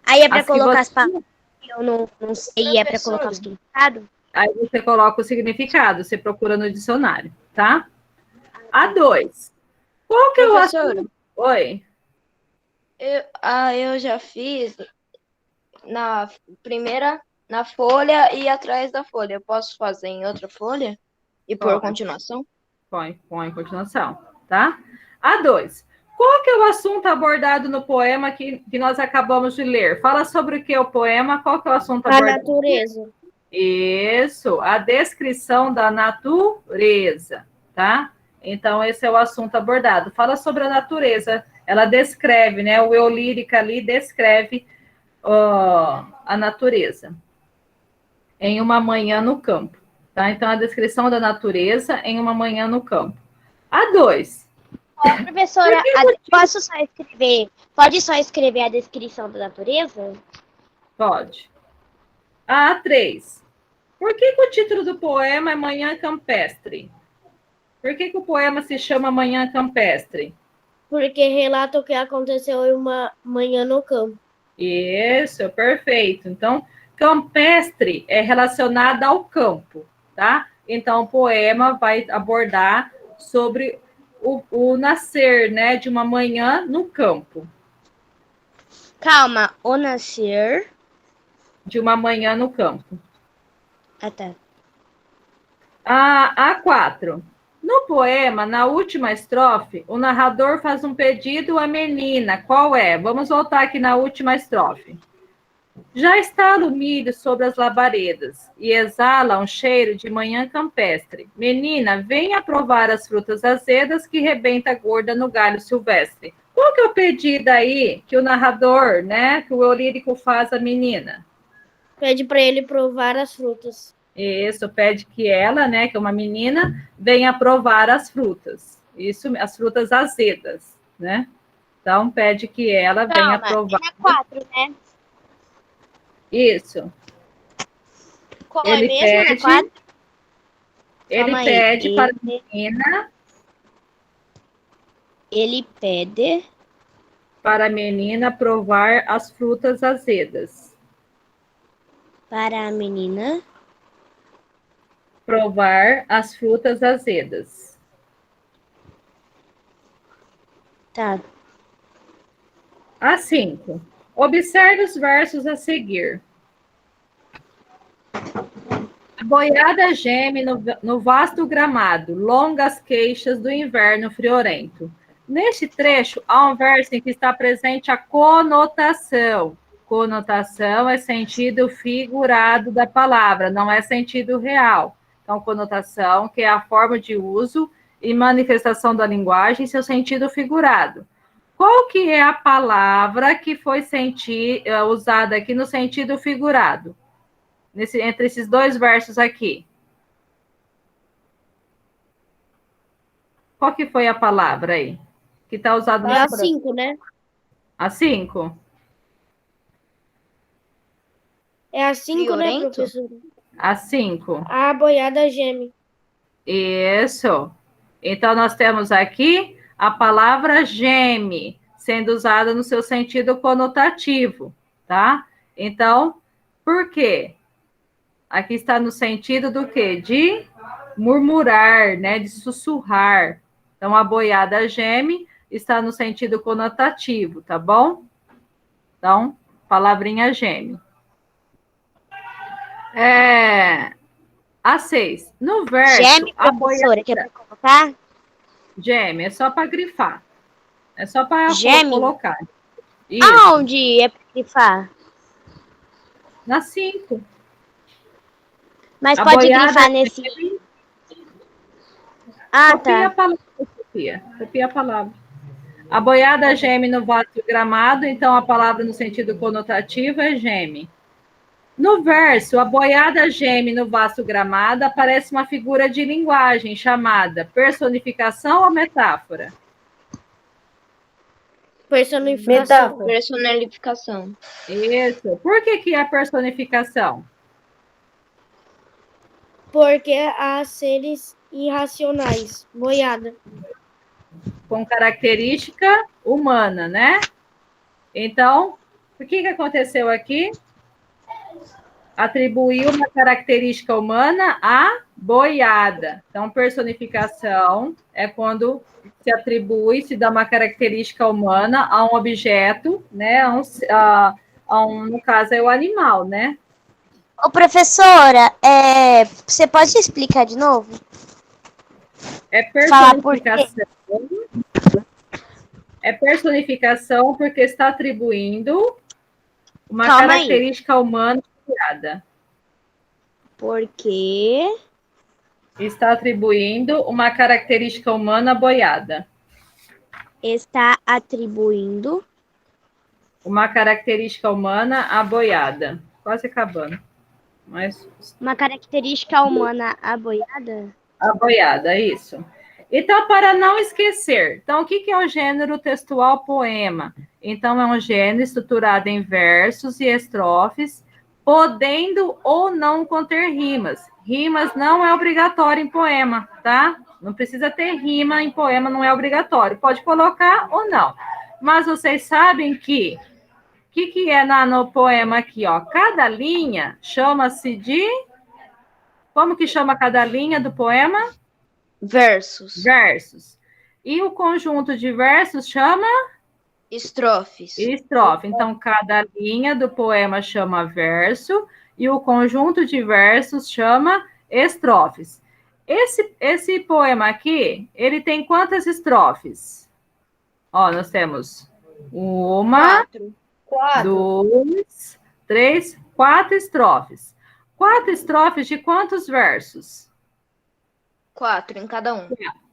Aí é para As que colocar você- as palavras que eu não sei, é para colocar o significado? Aí você coloca o significado, você procura no dicionário, tá? A2. Qual que é o Professora, assunto? Oi. eu já fiz na primeira, na folha e atrás da folha. Eu posso fazer em outra folha e por Pode. continuação? Põe em continuação, tá? A2. Qual que é o assunto abordado no poema que nós acabamos de ler? Fala sobre o que é o poema, qual que é o assunto A abordado? natureza. Isso, a descrição da natureza, tá? Então, esse é o assunto abordado. Fala sobre a natureza. Ela descreve, né? O eu lírica ali descreve a natureza em uma manhã no campo, tá? Então, a descrição da natureza em uma manhã no campo. A2. Ô, professora, posso só escrever? Pode só escrever a descrição da natureza? Pode. A3. Por que o título do poema é Manhã Campestre? Por que o poema se chama Manhã Campestre? Porque relata o que aconteceu em uma manhã no campo. Isso, perfeito. Então, campestre é relacionado ao campo, tá? Então, o poema vai abordar sobre o nascer, né, de uma manhã no campo. Calma, o nascer. De uma manhã no campo. Ah, tá. A4. No poema, na última estrofe, o narrador faz um pedido à menina. Qual é? Vamos voltar aqui na última estrofe. Já está o milho sobre as labaredas e exala um cheiro de manhã campestre. Menina, venha provar as frutas azedas que rebenta gorda no galho silvestre. Qual que é o pedido aí que o narrador, né, que o eu lírico faz à menina? Pede para ele provar as frutas. Isso, pede que ela, né, que é uma menina, venha provar as frutas. Isso, as frutas azedas, né? Então, pede que ela venha provar. É 4, né? Isso. Qual Ele é mesmo? pede, 4? ele Calma aí. pede para a menina, Ele pede para a menina provar as frutas azedas. para a menina Provar as frutas azedas. Tá. A5. Observe os versos a seguir. A boiada geme no vasto gramado, longas queixas do inverno friorento. Neste trecho, há um verso em que está presente a conotação. Conotação é sentido figurado da palavra, não é sentido real. Então, conotação, que é a forma de uso e manifestação da linguagem em seu sentido figurado. Qual que é a palavra que foi usada aqui no sentido figurado? Entre esses dois versos aqui. Qual que foi a palavra aí? Que está usada no... É a 5, né? A 5? É a 5, né, Friorento? professora? A 5. A boiada geme. Isso. Então, nós temos aqui a palavra geme, sendo usada no seu sentido conotativo, tá? Então, por quê? Aqui está no sentido do quê? De murmurar, né? De sussurrar. Então, a boiada geme está no sentido conotativo, tá bom? Então, palavrinha geme. A 6. No verso, Geme, a professora, boiada... quer pra colocar? Geme, é só para grifar. É só para Geme? colocar. Isso. Aonde é pra grifar? Na 5. Mas A pode boiada grifar nesse... Ah, Copia a tá. palavra, copia a palavra. A boiada geme no vaso gramado, então a palavra no sentido conotativo é geme. No verso, a boiada geme no vasto gramado, aparece uma figura de linguagem chamada personificação ou metáfora? Personificação. Personalificação. Isso. Por que é a personificação? Porque há seres irracionais. Boiada. Com característica humana, né? Então, o que aconteceu aqui? Atribuiu uma característica humana à boiada. Então, personificação é quando se atribui, se dá uma característica humana a um objeto, né? No caso, é o animal, né? Ô, professora, você pode explicar de novo? É Falar por quê? personificação. É personificação porque está atribuindo uma Calma aí. característica humana boiada. Porque Está atribuindo uma característica humana boiada. está atribuindo Uma característica humana à boiada. Quase acabando. Mas uma característica humana à boiada? a boiada, isso. Então, para não esquecer, então, o que é o gênero textual poema? Então, é um gênero estruturado em versos e estrofes, podendo ou não conter rimas. Rimas não é obrigatório em poema, tá? Não precisa ter rima em poema, não é obrigatório. Pode colocar ou não. Mas vocês sabem que o que é no poema aqui, ó? Cada linha chama-se de... Como que chama cada linha do poema? Versos. Versos. E o conjunto de versos chama? Estrofes. Estrofe. Então, cada linha do poema chama verso e o conjunto de versos chama estrofes. Esse poema aqui, ele tem quantas estrofes? Ó, nós temos 1, 2, 3, 4 estrofes. 4 estrofes de quantos versos? 4 em cada um.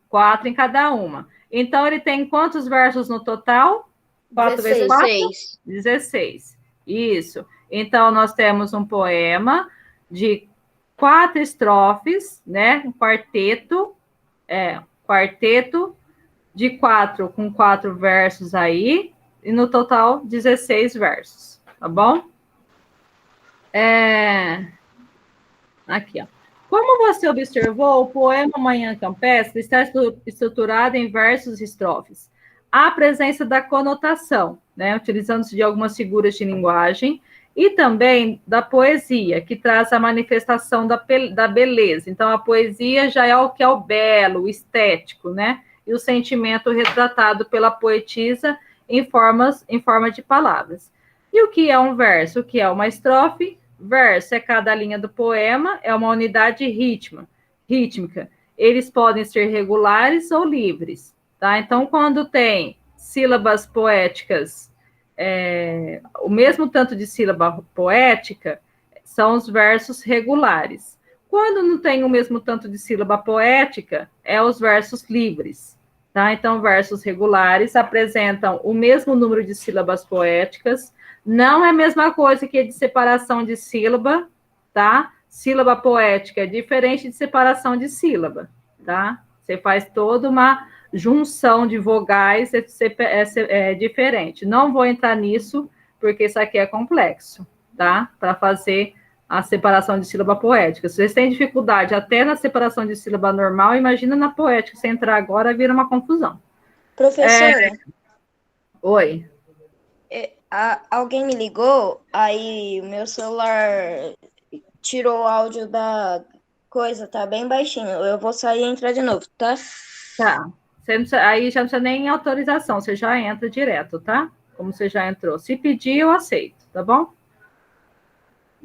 4 em cada uma. Então, ele tem quantos versos no total? 4 vezes 4? 16. 16. Isso. Então, nós temos um poema de 4 estrofes, né? Um quarteto. Quarteto de 4 com 4 versos aí. E no total, 16 versos. Tá bom? Aqui, ó. Como você observou, o poema Manhã Campestre está estruturado em versos e estrofes. Há a presença da conotação, né, utilizando-se de algumas figuras de linguagem, e também da poesia, que traz a manifestação da beleza. Então, a poesia já é o que é o belo, o estético, né? E o sentimento retratado pela poetisa em forma de palavras. E o que é um verso? O que é uma estrofe? Verso é cada linha do poema, é uma unidade rítmica. Eles podem ser regulares ou livres, tá? Então, quando tem sílabas poéticas, o mesmo tanto de sílaba poética, são os versos regulares. Quando não tem o mesmo tanto de sílaba poética, é os versos livres, tá? Então, versos regulares apresentam o mesmo número de sílabas poéticas, não é a mesma coisa que de separação de sílaba, tá? Sílaba poética é diferente de separação de sílaba, tá? Você faz toda uma junção de vogais, é diferente. Não vou entrar nisso, porque isso aqui é complexo, tá? Para fazer a separação de sílaba poética. Se vocês têm dificuldade até na separação de sílaba normal, imagina na poética. Se entrar agora, vira uma confusão. Professora, Oi. alguém me ligou, aí o meu celular tirou o áudio da coisa, tá bem baixinho. Eu vou sair e entrar de novo, tá? Tá. Aí já não precisa nem autorização, você já entra direto, tá? Como você já entrou. Se pedir, eu aceito, tá bom?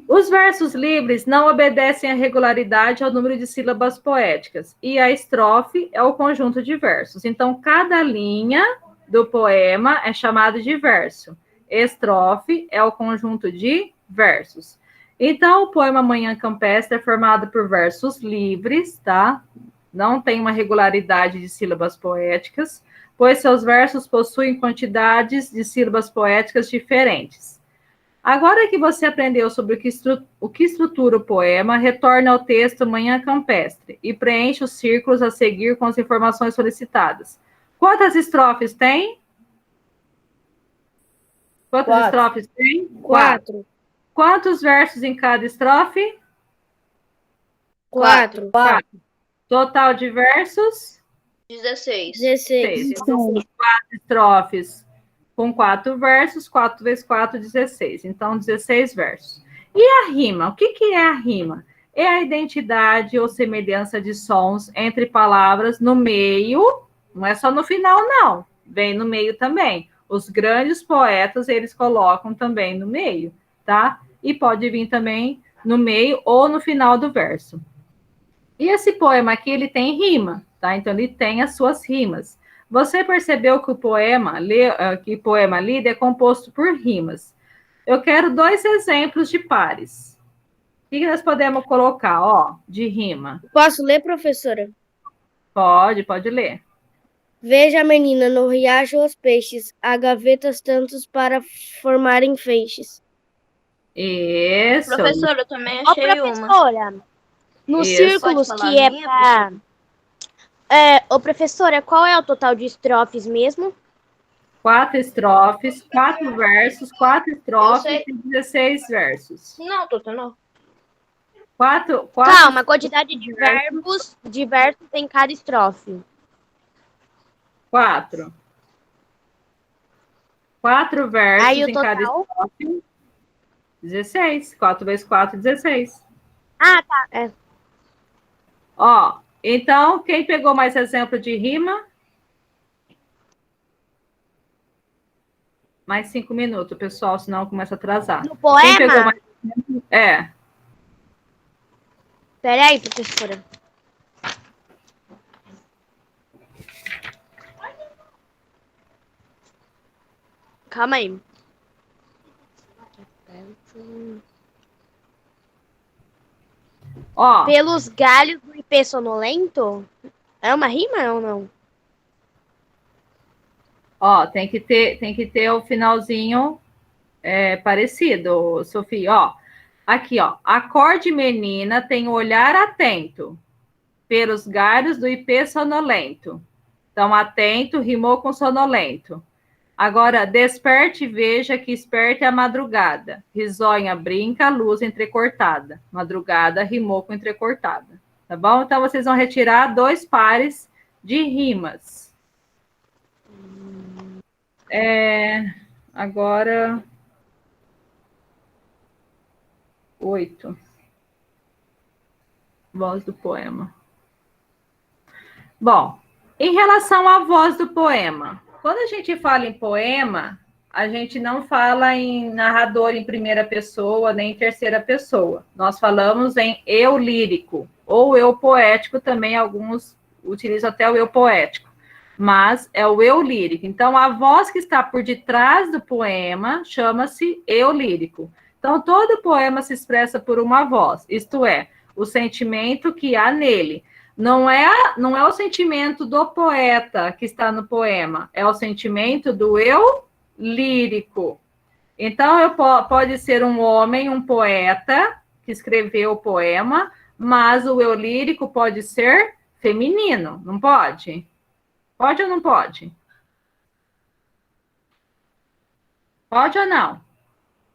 Os versos livres não obedecem à regularidade ao número de sílabas poéticas, e a estrofe é o conjunto de versos. Então, cada linha do poema é chamada de verso. Estrofe é o conjunto de versos. Então, o poema Manhã Campestre é formado por versos livres, tá? Não tem uma regularidade de sílabas poéticas, pois seus versos possuem quantidades de sílabas poéticas diferentes. Agora que você aprendeu sobre o que estrutura o poema, retorne ao texto Manhã Campestre e preencha os círculos a seguir com as informações solicitadas. Quantas estrofes tem? Quantas estrofes tem? 4. Quantos versos em cada estrofe? 4. Total de versos? 16. 16. Então, 4 estrofes com 4 versos, 4 vezes 4, 16. Então, 16 versos. E a rima? O que é a rima? É a identidade ou semelhança de sons entre palavras no meio, não é só no final, não. Vem no meio também. Os grandes poetas, eles colocam também no meio, tá? E pode vir também no meio ou no final do verso. E esse poema aqui, ele tem rima, tá? Então, ele tem as suas rimas. Você percebeu que o poema lido é composto por rimas. Eu quero 2 exemplos de pares. O que nós podemos colocar, ó, de rima? Posso ler, professora? Pode ler. Veja a menina no riacho os peixes, há gavetas tantos para formarem feixes. Isso. Professora, eu também Ô, achei uma. professora, nos Isso. círculos Pode falar que é minha, para... Ô, professora, qual é o total de estrofes mesmo? 4 estrofes, 4 versos, 4 estrofes sei. e 16 versos. Não, Tuta, não. 4 Calma, a quantidade de versos em cada estrofe. 4 versos Aí o em cada total? estrofe. 16. 4 vezes 4, 16. Ah, tá. É. Ó, então, quem pegou mais exemplo de rima? Mais 5 minutos, pessoal, senão começa a atrasar. No poema? Quem pegou mais exemplo? Peraí, professora. Calma aí. Ó, Pelos galhos do ipê sonolento? É uma rima ou não? ó, tem que ter o finalzinho parecido, Sofia. Ó, aqui, ó. Acorde menina tem olhar atento pelos galhos do ipê sonolento. Então, atento rimou com sonolento. Agora, desperte e veja que esperta é a madrugada. Risonha brinca, luz entrecortada. Madrugada rimou com entrecortada. Tá bom? Então, vocês vão retirar 2 pares de rimas. Agora, 8. Voz do poema. Bom, em relação à voz do poema, quando a gente fala em poema, a gente não fala em narrador em primeira pessoa, nem em terceira pessoa. Nós falamos em eu lírico, ou eu poético também, alguns utilizam até o eu poético, mas é o eu lírico. Então, a voz que está por detrás do poema chama-se eu lírico. Então, todo poema se expressa por uma voz, isto é, o sentimento que há nele. Não é o sentimento do poeta que está no poema, é o sentimento do eu lírico. Então, pode ser um homem, um poeta, que escreveu o poema, mas o eu lírico pode ser feminino, não pode? Pode ou não pode? Pode ou não?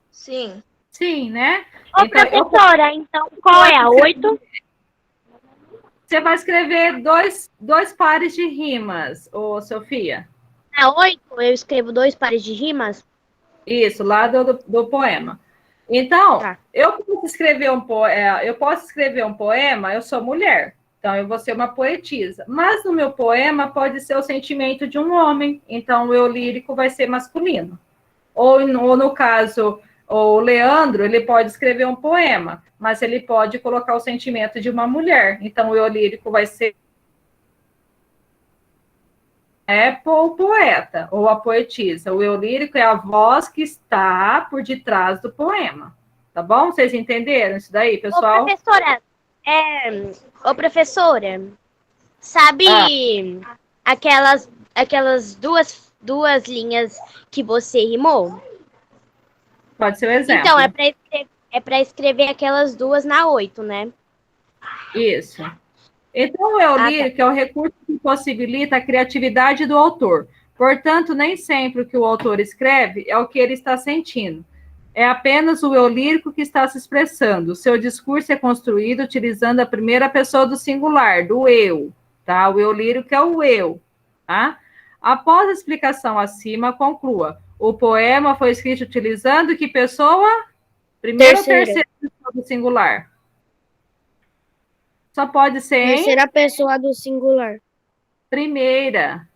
Sim. Sim, né? Ô, professora, então qual é a 8? Você vai escrever dois pares de rimas, ô Sofia. Na 8 eu escrevo 2 pares de rimas? Isso, lá do poema. Então, Tá. eu posso escrever um poema, eu sou mulher, então eu vou ser uma poetisa. Mas no meu poema pode ser o sentimento de um homem, então o eu lírico vai ser masculino. Ou no caso, o Leandro, ele pode escrever um poema, mas ele pode colocar o sentimento de uma mulher, então o eu lírico vai ser o poeta ou a poetisa. O eu lírico é a voz que está por detrás do poema. Tá bom? Vocês entenderam isso daí, pessoal? Ô, professora, sabe aquelas duas linhas que você rimou? Pode ser um exemplo. Então, é para escrever aquelas duas na 8, né? Isso. Então, o eu lírico é o recurso que possibilita a criatividade do autor. Portanto, nem sempre o que o autor escreve é o que ele está sentindo. É apenas o eu lírico que está se expressando. O seu discurso é construído utilizando a primeira pessoa do singular, do eu. Tá? O eu lírico é o eu. Tá? Após a explicação acima, conclua. O poema foi escrito utilizando que pessoa? Primeira ou terceira pessoa do singular? Só pode ser em Terceira pessoa do singular. primeira.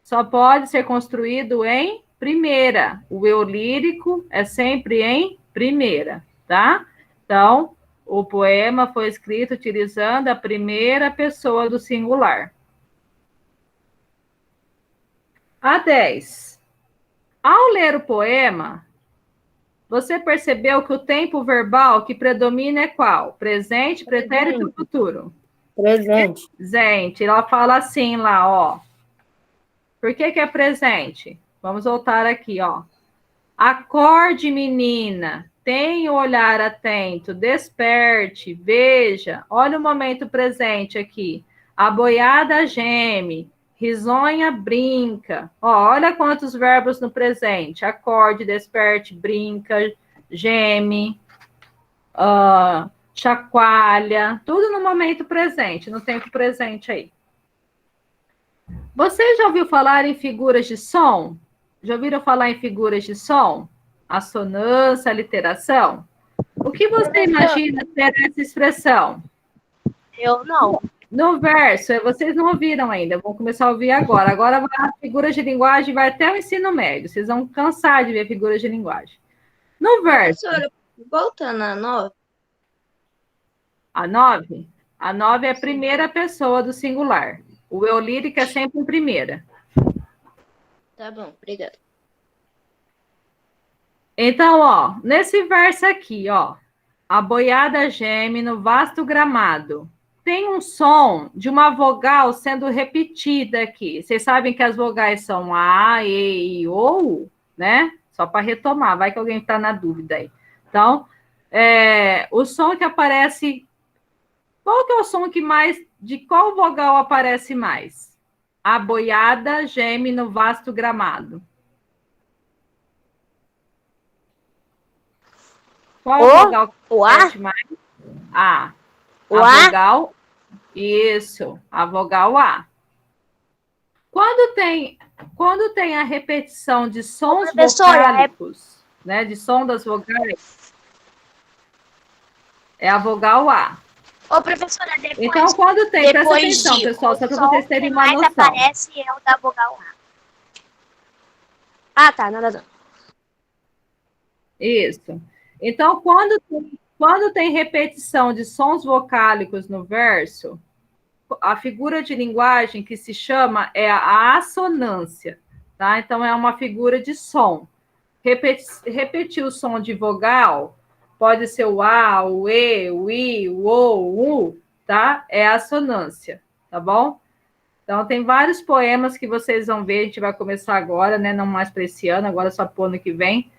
Só pode ser construído em primeira. O eu lírico é sempre em primeira, tá? Então, o poema foi escrito utilizando a primeira pessoa do singular. A 10. Ao ler o poema, você percebeu que o tempo verbal que predomina é qual? Presente, pretérito ou futuro? Presente. Gente, ela fala assim lá, ó. Por que é presente? Vamos voltar aqui, ó. Acorde, menina. Tenha o olhar atento. Desperte. Veja. Olha o momento presente aqui. A boiada geme. Risonha brinca. Ó, olha quantos verbos no presente. Acorde, desperte, brinca, geme, chacoalha. Tudo no momento presente, no tempo presente aí. Você já ouviu falar em figuras de som? Já ouviram falar em figuras de som? Assonância, aliteração? O que você imagina ser essa expressão? Eu não. No verso, vocês não ouviram ainda, vão começar a ouvir agora. Agora a figura de linguagem vai até o ensino médio. Vocês vão cansar de ver figuras de linguagem. No verso. Professora, voltando a 9. A 9? A 9 é a primeira pessoa do singular. O eu lírico é sempre em primeira. Tá bom, obrigada. Então, ó, nesse verso aqui, ó. A boiada geme no vasto gramado. Tem um som de uma vogal sendo repetida aqui. Vocês sabem que as vogais são A, E, I, O, U, né? Só para retomar, vai que alguém está na dúvida aí. Então, o som que aparece... Qual que é o som que mais... De qual vogal aparece mais? A boiada geme no vasto gramado. Qual vogal que aparece mais? A. A vogal, isso, a vogal A. Quando tem a repetição de sons vocálicos, né, de som das vogais, é a vogal A. Ô, professora, depois... Então, quando tem, presta atenção, pessoal, só para vocês terem uma noção. O que mais aparece é o da vogal A. Ah, tá, nada não. Isso. Então, quando tem repetição de sons vocálicos no verso, a figura de linguagem que se chama é a assonância, tá? Então, é uma figura de som. Repetir o som de vogal pode ser o A, o E, o I, o O, o U, tá? É a assonância, tá bom? Então, tem vários poemas que vocês vão ver, a gente vai começar agora, né? Não mais para esse ano, agora só para o ano que vem.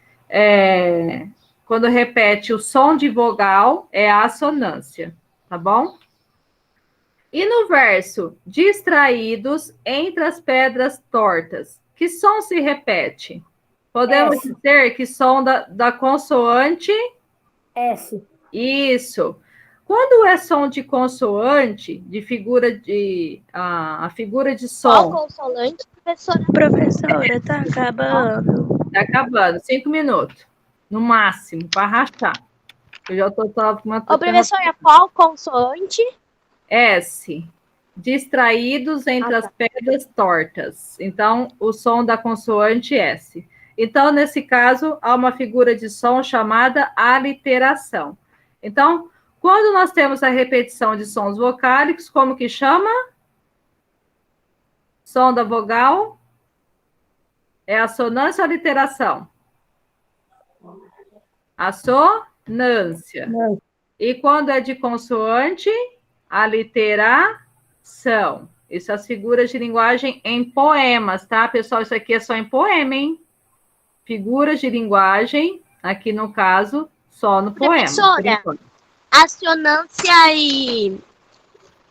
Quando repete o som de vogal, é a assonância, tá bom? E no verso, distraídos entre as pedras tortas, que som se repete? Podemos dizer que som da consoante? S. Isso. Quando é som de consoante, de figura de... a figura de Qual som... consoante, professora? Professora, tá acabando. Tá acabando, 5 minutos. No máximo, para rachar. Eu já estou com uma... Ô, professora, qual consoante? S. Distraídos entre as pedras tortas. Então, o som da consoante S. Então, nesse caso, há uma figura de som chamada aliteração. Então, quando nós temos a repetição de sons vocálicos, como que chama? Som da vogal? É assonância ou aliteração? Assonância. E quando é de consoante? Aliteração. Isso as figuras de linguagem em poemas, tá, pessoal? Isso aqui é só em poema, hein? Figuras de linguagem, aqui no caso, só no poema. Professora, assonância e...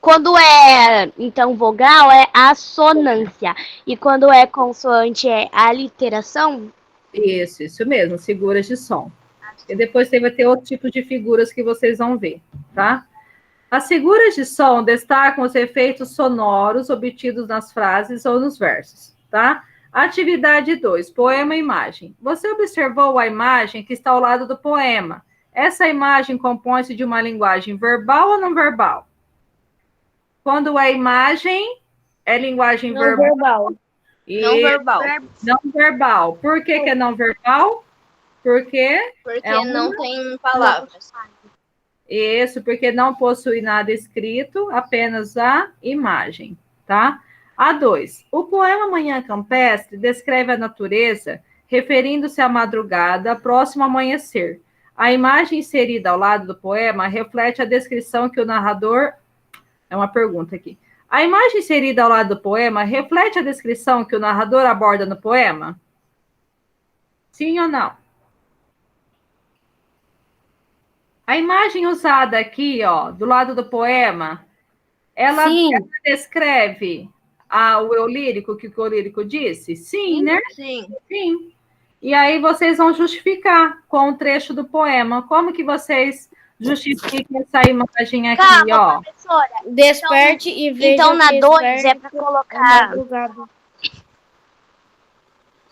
Quando é, então, vogal, é assonância. E quando é consoante, é aliteração? Isso mesmo, figuras de som. E depois vai ter outro tipo de figuras que vocês vão ver, tá? As figuras de som destacam os efeitos sonoros obtidos nas frases ou nos versos, tá? Atividade 2, poema e imagem. Você observou a imagem que está ao lado do poema. Essa imagem compõe-se de uma linguagem verbal ou não verbal? Quando é imagem, é linguagem Não verbal. verbal. Não verbal. Não verbal. Por que é não verbal? Porque não tem palavras. Isso, porque não possui nada escrito, apenas a imagem, tá? A2. O poema Manhã Campestre descreve a natureza, referindo-se à madrugada próximo ao amanhecer. A imagem inserida ao lado do poema reflete a descrição que o narrador... É uma pergunta aqui. A imagem inserida ao lado do poema reflete a descrição que o narrador aborda no poema? Sim ou não? A imagem usada aqui, ó, do lado do poema, ela descreve o eu lírico, que o eu lírico disse? Sim, né? Sim. E aí vocês vão justificar com o trecho do poema. Como que vocês justificam essa imagem aqui, Calma, ó? professora. Desperte e veja. Então, na que 2 é para colocar...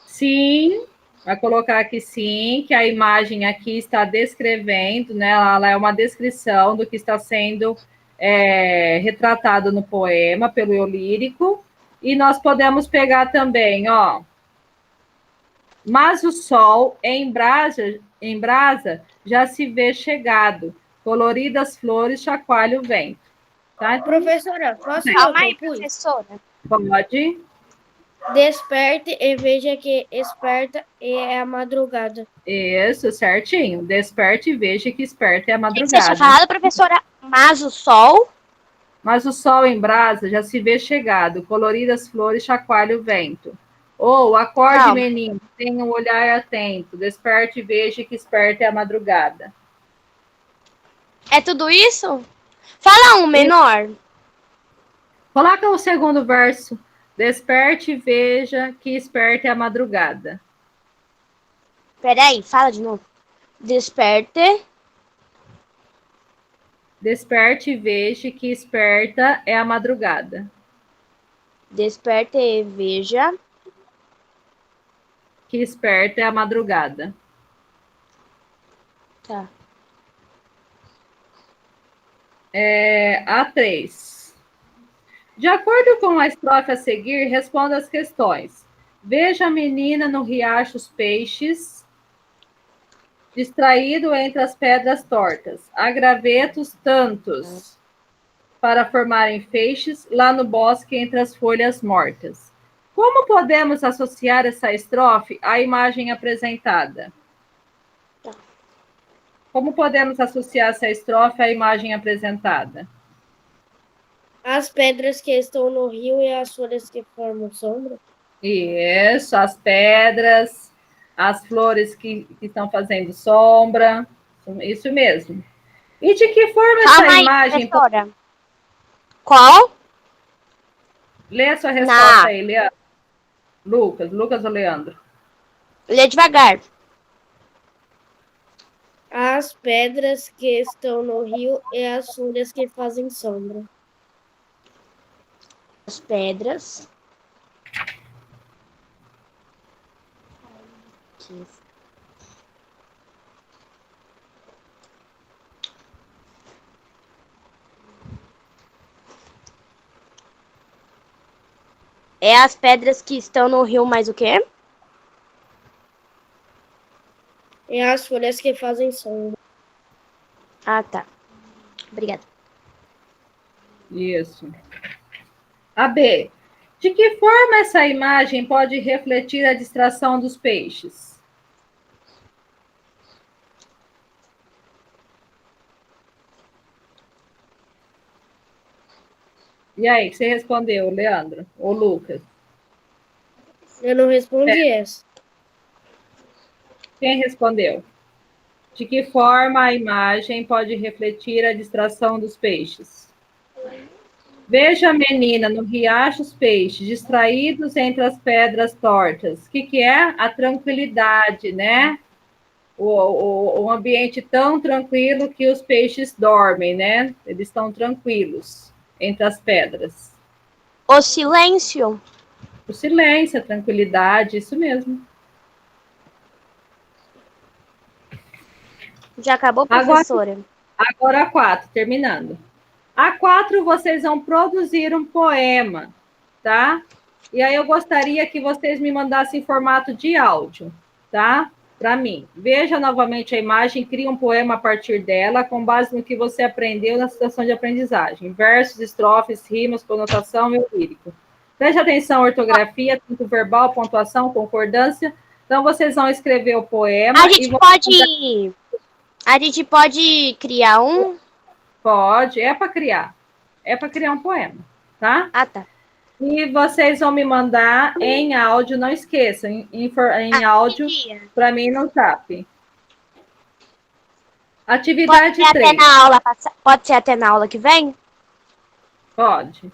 Sim. Vai colocar aqui sim, que a imagem aqui está descrevendo, né? Ela é uma descrição do que está sendo retratado no poema pelo eu lírico. E nós podemos pegar também, ó. Mas o sol em brasa já se vê chegado. Coloridas flores chacoalha o vento. Tá? Professora, posso Calma aí, professora. Pode. Desperte e veja que esperta é a madrugada. Isso, certinho. Desperte e veja que esperta é a O que madrugada. você tinha falado, professora? Mas o sol... Mas o sol em brasa já se vê chegado, coloridas flores chacoalha o vento. Ou, acorde, menino, tenha um olhar atento, desperte e veja que esperta é a madrugada. É tudo isso? Fala um menor. Coloca o segundo verso. Desperte e veja que esperta é a madrugada. Peraí, fala de novo. Desperte. Desperte e veja que esperta é a madrugada. Desperte e veja. Que esperta é a madrugada. Tá. A3. De acordo com a estrofe a seguir, responda as questões. Veja a menina no riacho os peixes, distraído entre as pedras tortas. Há gravetos tantos para formarem feixes lá no bosque entre as folhas mortas. Como podemos associar essa estrofe à imagem apresentada? Como podemos associar essa estrofe à imagem apresentada? As pedras que estão no rio e as folhas que formam sombra. Isso, as pedras, as flores que estão fazendo sombra. Isso mesmo. E de que forma Calma essa aí, imagem... professora. Qual? Lê a sua resposta aí, Leandro. Lucas ou Leandro? Lê devagar. As pedras que estão no rio e as folhas que fazem sombra. As pedras. É as pedras que estão no rio, mais o quê? E as folhas que fazem sombra. Ah, tá. Obrigada. Isso. A B. De que forma essa imagem pode refletir a distração dos peixes? E aí, que você respondeu, Leandro ou Lucas? Eu não respondi essa. Quem respondeu? De que forma a imagem pode refletir a distração dos peixes? Veja a menina no riacho os peixes, distraídos entre as pedras tortas. O que é? A tranquilidade, né? O ambiente tão tranquilo que os peixes dormem, né? Eles estão tranquilos entre as pedras. O silêncio. O silêncio, a tranquilidade, isso mesmo. Já acabou, professora? Agora a 4, terminando. A 4, vocês vão produzir um poema, tá? E aí eu gostaria que vocês me mandassem em formato de áudio, tá? Para mim. Veja novamente a imagem, cria um poema a partir dela, com base no que você aprendeu na situação de aprendizagem. Versos, estrofes, rimas, conotação e lírico. Preste atenção, ortografia, tanto verbal, pontuação, concordância. Então, vocês vão escrever o poema. A gente pode criar um? Pode, é para criar. É para criar um poema, tá? Ah, tá. E vocês vão me mandar em áudio, não esqueçam, em áudio, para mim no Zap. Atividade 3. Pode ser até na aula que vem? Pode.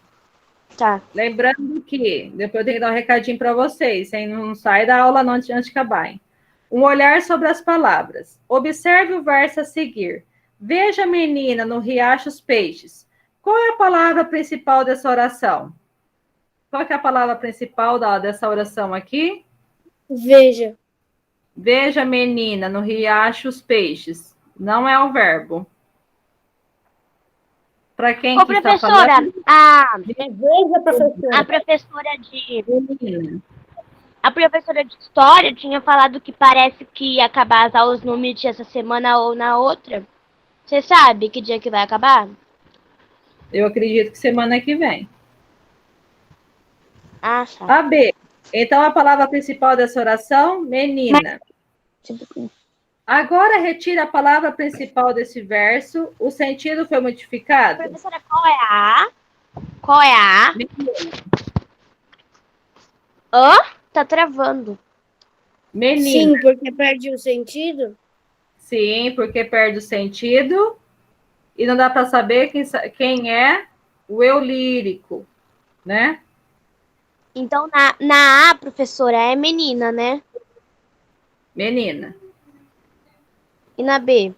Tá. Lembrando que, depois eu tenho que dar um recadinho para vocês, hein? Não sai da aula não, antes de acabar. Hein? Um olhar sobre as palavras. Observe o verso a seguir. Veja a menina no riacho os peixes. Qual é a palavra principal dessa oração? Qual é a palavra principal dessa oração aqui? Veja. Veja a menina no riacho os peixes. Não é o verbo. Para quem que está falando? Veja, professora. A professora de história tinha falado que parece que ia acabar as aulas no Meet essa semana ou na outra. Você sabe que dia que vai acabar? Eu acredito que semana que vem. Ah, tá. A B. Então, a palavra principal dessa oração, menina. Agora, retira a palavra principal desse verso. O sentido foi modificado? Professora, qual é a A? Qual é a A? Hã? Tá travando. Menina. Sim, porque perde o sentido. Sim, porque perde o sentido. E não dá para saber quem é o eu lírico, né? Então, na A, professora, é menina, né? Menina. E na B?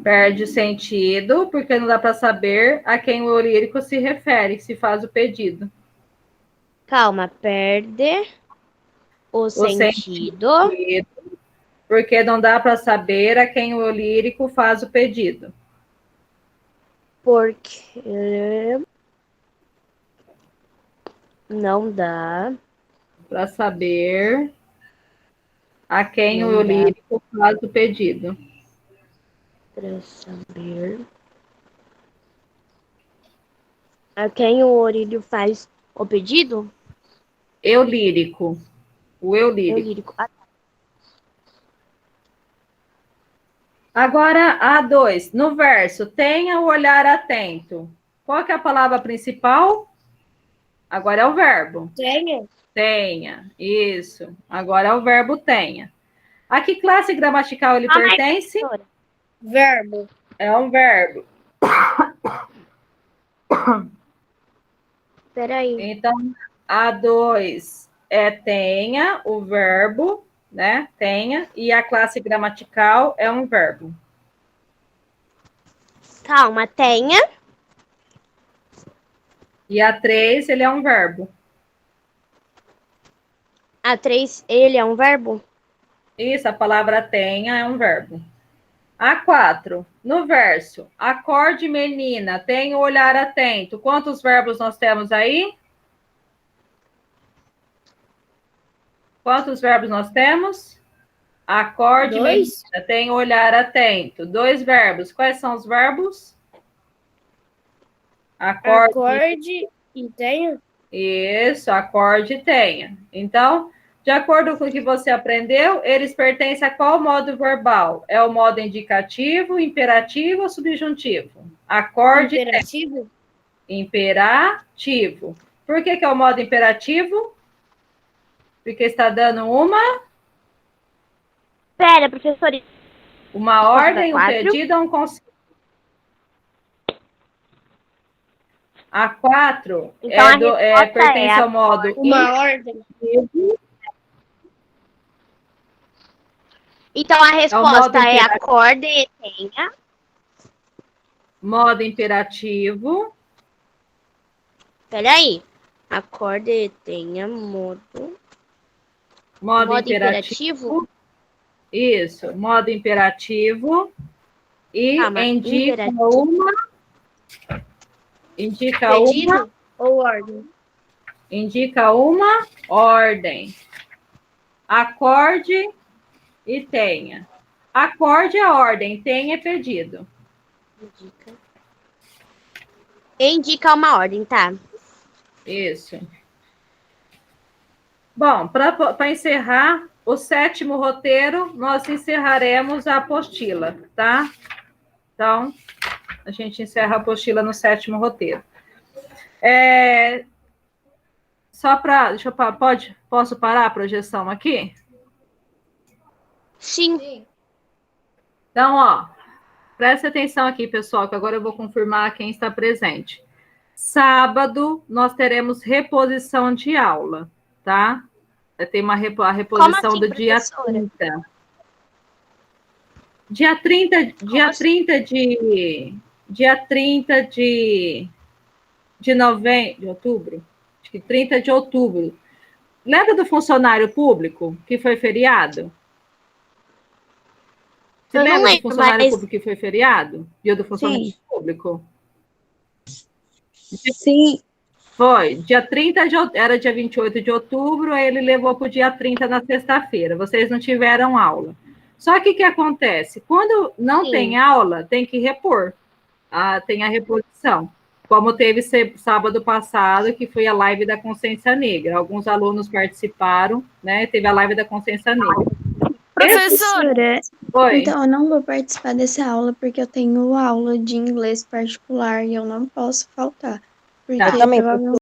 Perde o sentido, porque não dá para saber a quem o eu lírico se refere, se faz o pedido. Calma, perde o sentido. Porque não dá para saber a quem o eu lírico faz o pedido. Porque não dá para saber a quem o eu lírico faz o pedido. Para saber a quem o Orílio faz o pedido? Eu lírico. O eu lírico. Eu lírico. Ah, tá. Agora, A2. No verso, tenha o olhar atento. Qual que é a palavra principal? Agora é o verbo. Tenha. Tenha. Isso. Agora é o verbo tenha. A que classe gramatical ele pertence? Verbo. É um verbo. Peraí. Então, A2 é tenha, o verbo, né? Tenha. E a classe gramatical é um verbo. Calma, tenha. E A3, ele é um verbo. A3, ele é um verbo? Isso, a palavra tenha é um verbo. A4, no verso, acorde menina, tenha o olhar atento. Quantos verbos nós temos aí? Quantos verbos nós temos? Acorde menina, tenha o olhar atento. 2 verbos. Quais são os verbos? Acorde e tenha. Isso, acorde e tenha. Então, de acordo com o que você aprendeu, eles pertencem a qual modo verbal? É o modo indicativo, imperativo ou subjuntivo? Acorde Imperativo? Imperativo. Por que é o modo imperativo? Porque está dando Pera, professora. uma ordem, um 4? pedido ou um conselho. A4 Então, pertence ao modo Uma ordem. Então a resposta é imperativo. acorde e tenha. Modo imperativo. Peraí. Acorde e tenha modo. Modo imperativo. Isso, modo imperativo. E indica Pedido ou ordem? Indica uma ordem. Acorde e tenha. Acorde é ordem, tenha é pedido. Indica uma ordem, tá? Isso. Bom, para encerrar o 7º roteiro, nós encerraremos a apostila, tá? Então, a gente encerra a apostila no 7º roteiro. Só para... Posso parar a projeção aqui? Sim. Então, ó, presta atenção aqui, pessoal, que agora eu vou confirmar quem está presente. Sábado, nós teremos reposição de aula, tá? Tem a reposição assim, do dia 30. Dia 30 de outubro. Acho que 30 de outubro. Lembra do funcionário público que foi feriado? Você lembra do funcionário público que foi feriado? Dia do funcionário público? Sim. Foi. Dia 30 era dia 28 de outubro, aí ele levou para o dia 30 na sexta-feira. Vocês não tiveram aula. Só que o que acontece? Quando não tem aula, tem que repor. Tem a reposição. Como teve sábado passado, que foi a live da Consciência Negra. Alguns alunos participaram, né? Teve a live da Consciência Negra. Professora, Oi. então eu não vou participar dessa aula porque eu tenho aula de inglês particular e eu não posso faltar. Porque Tá. provavelmente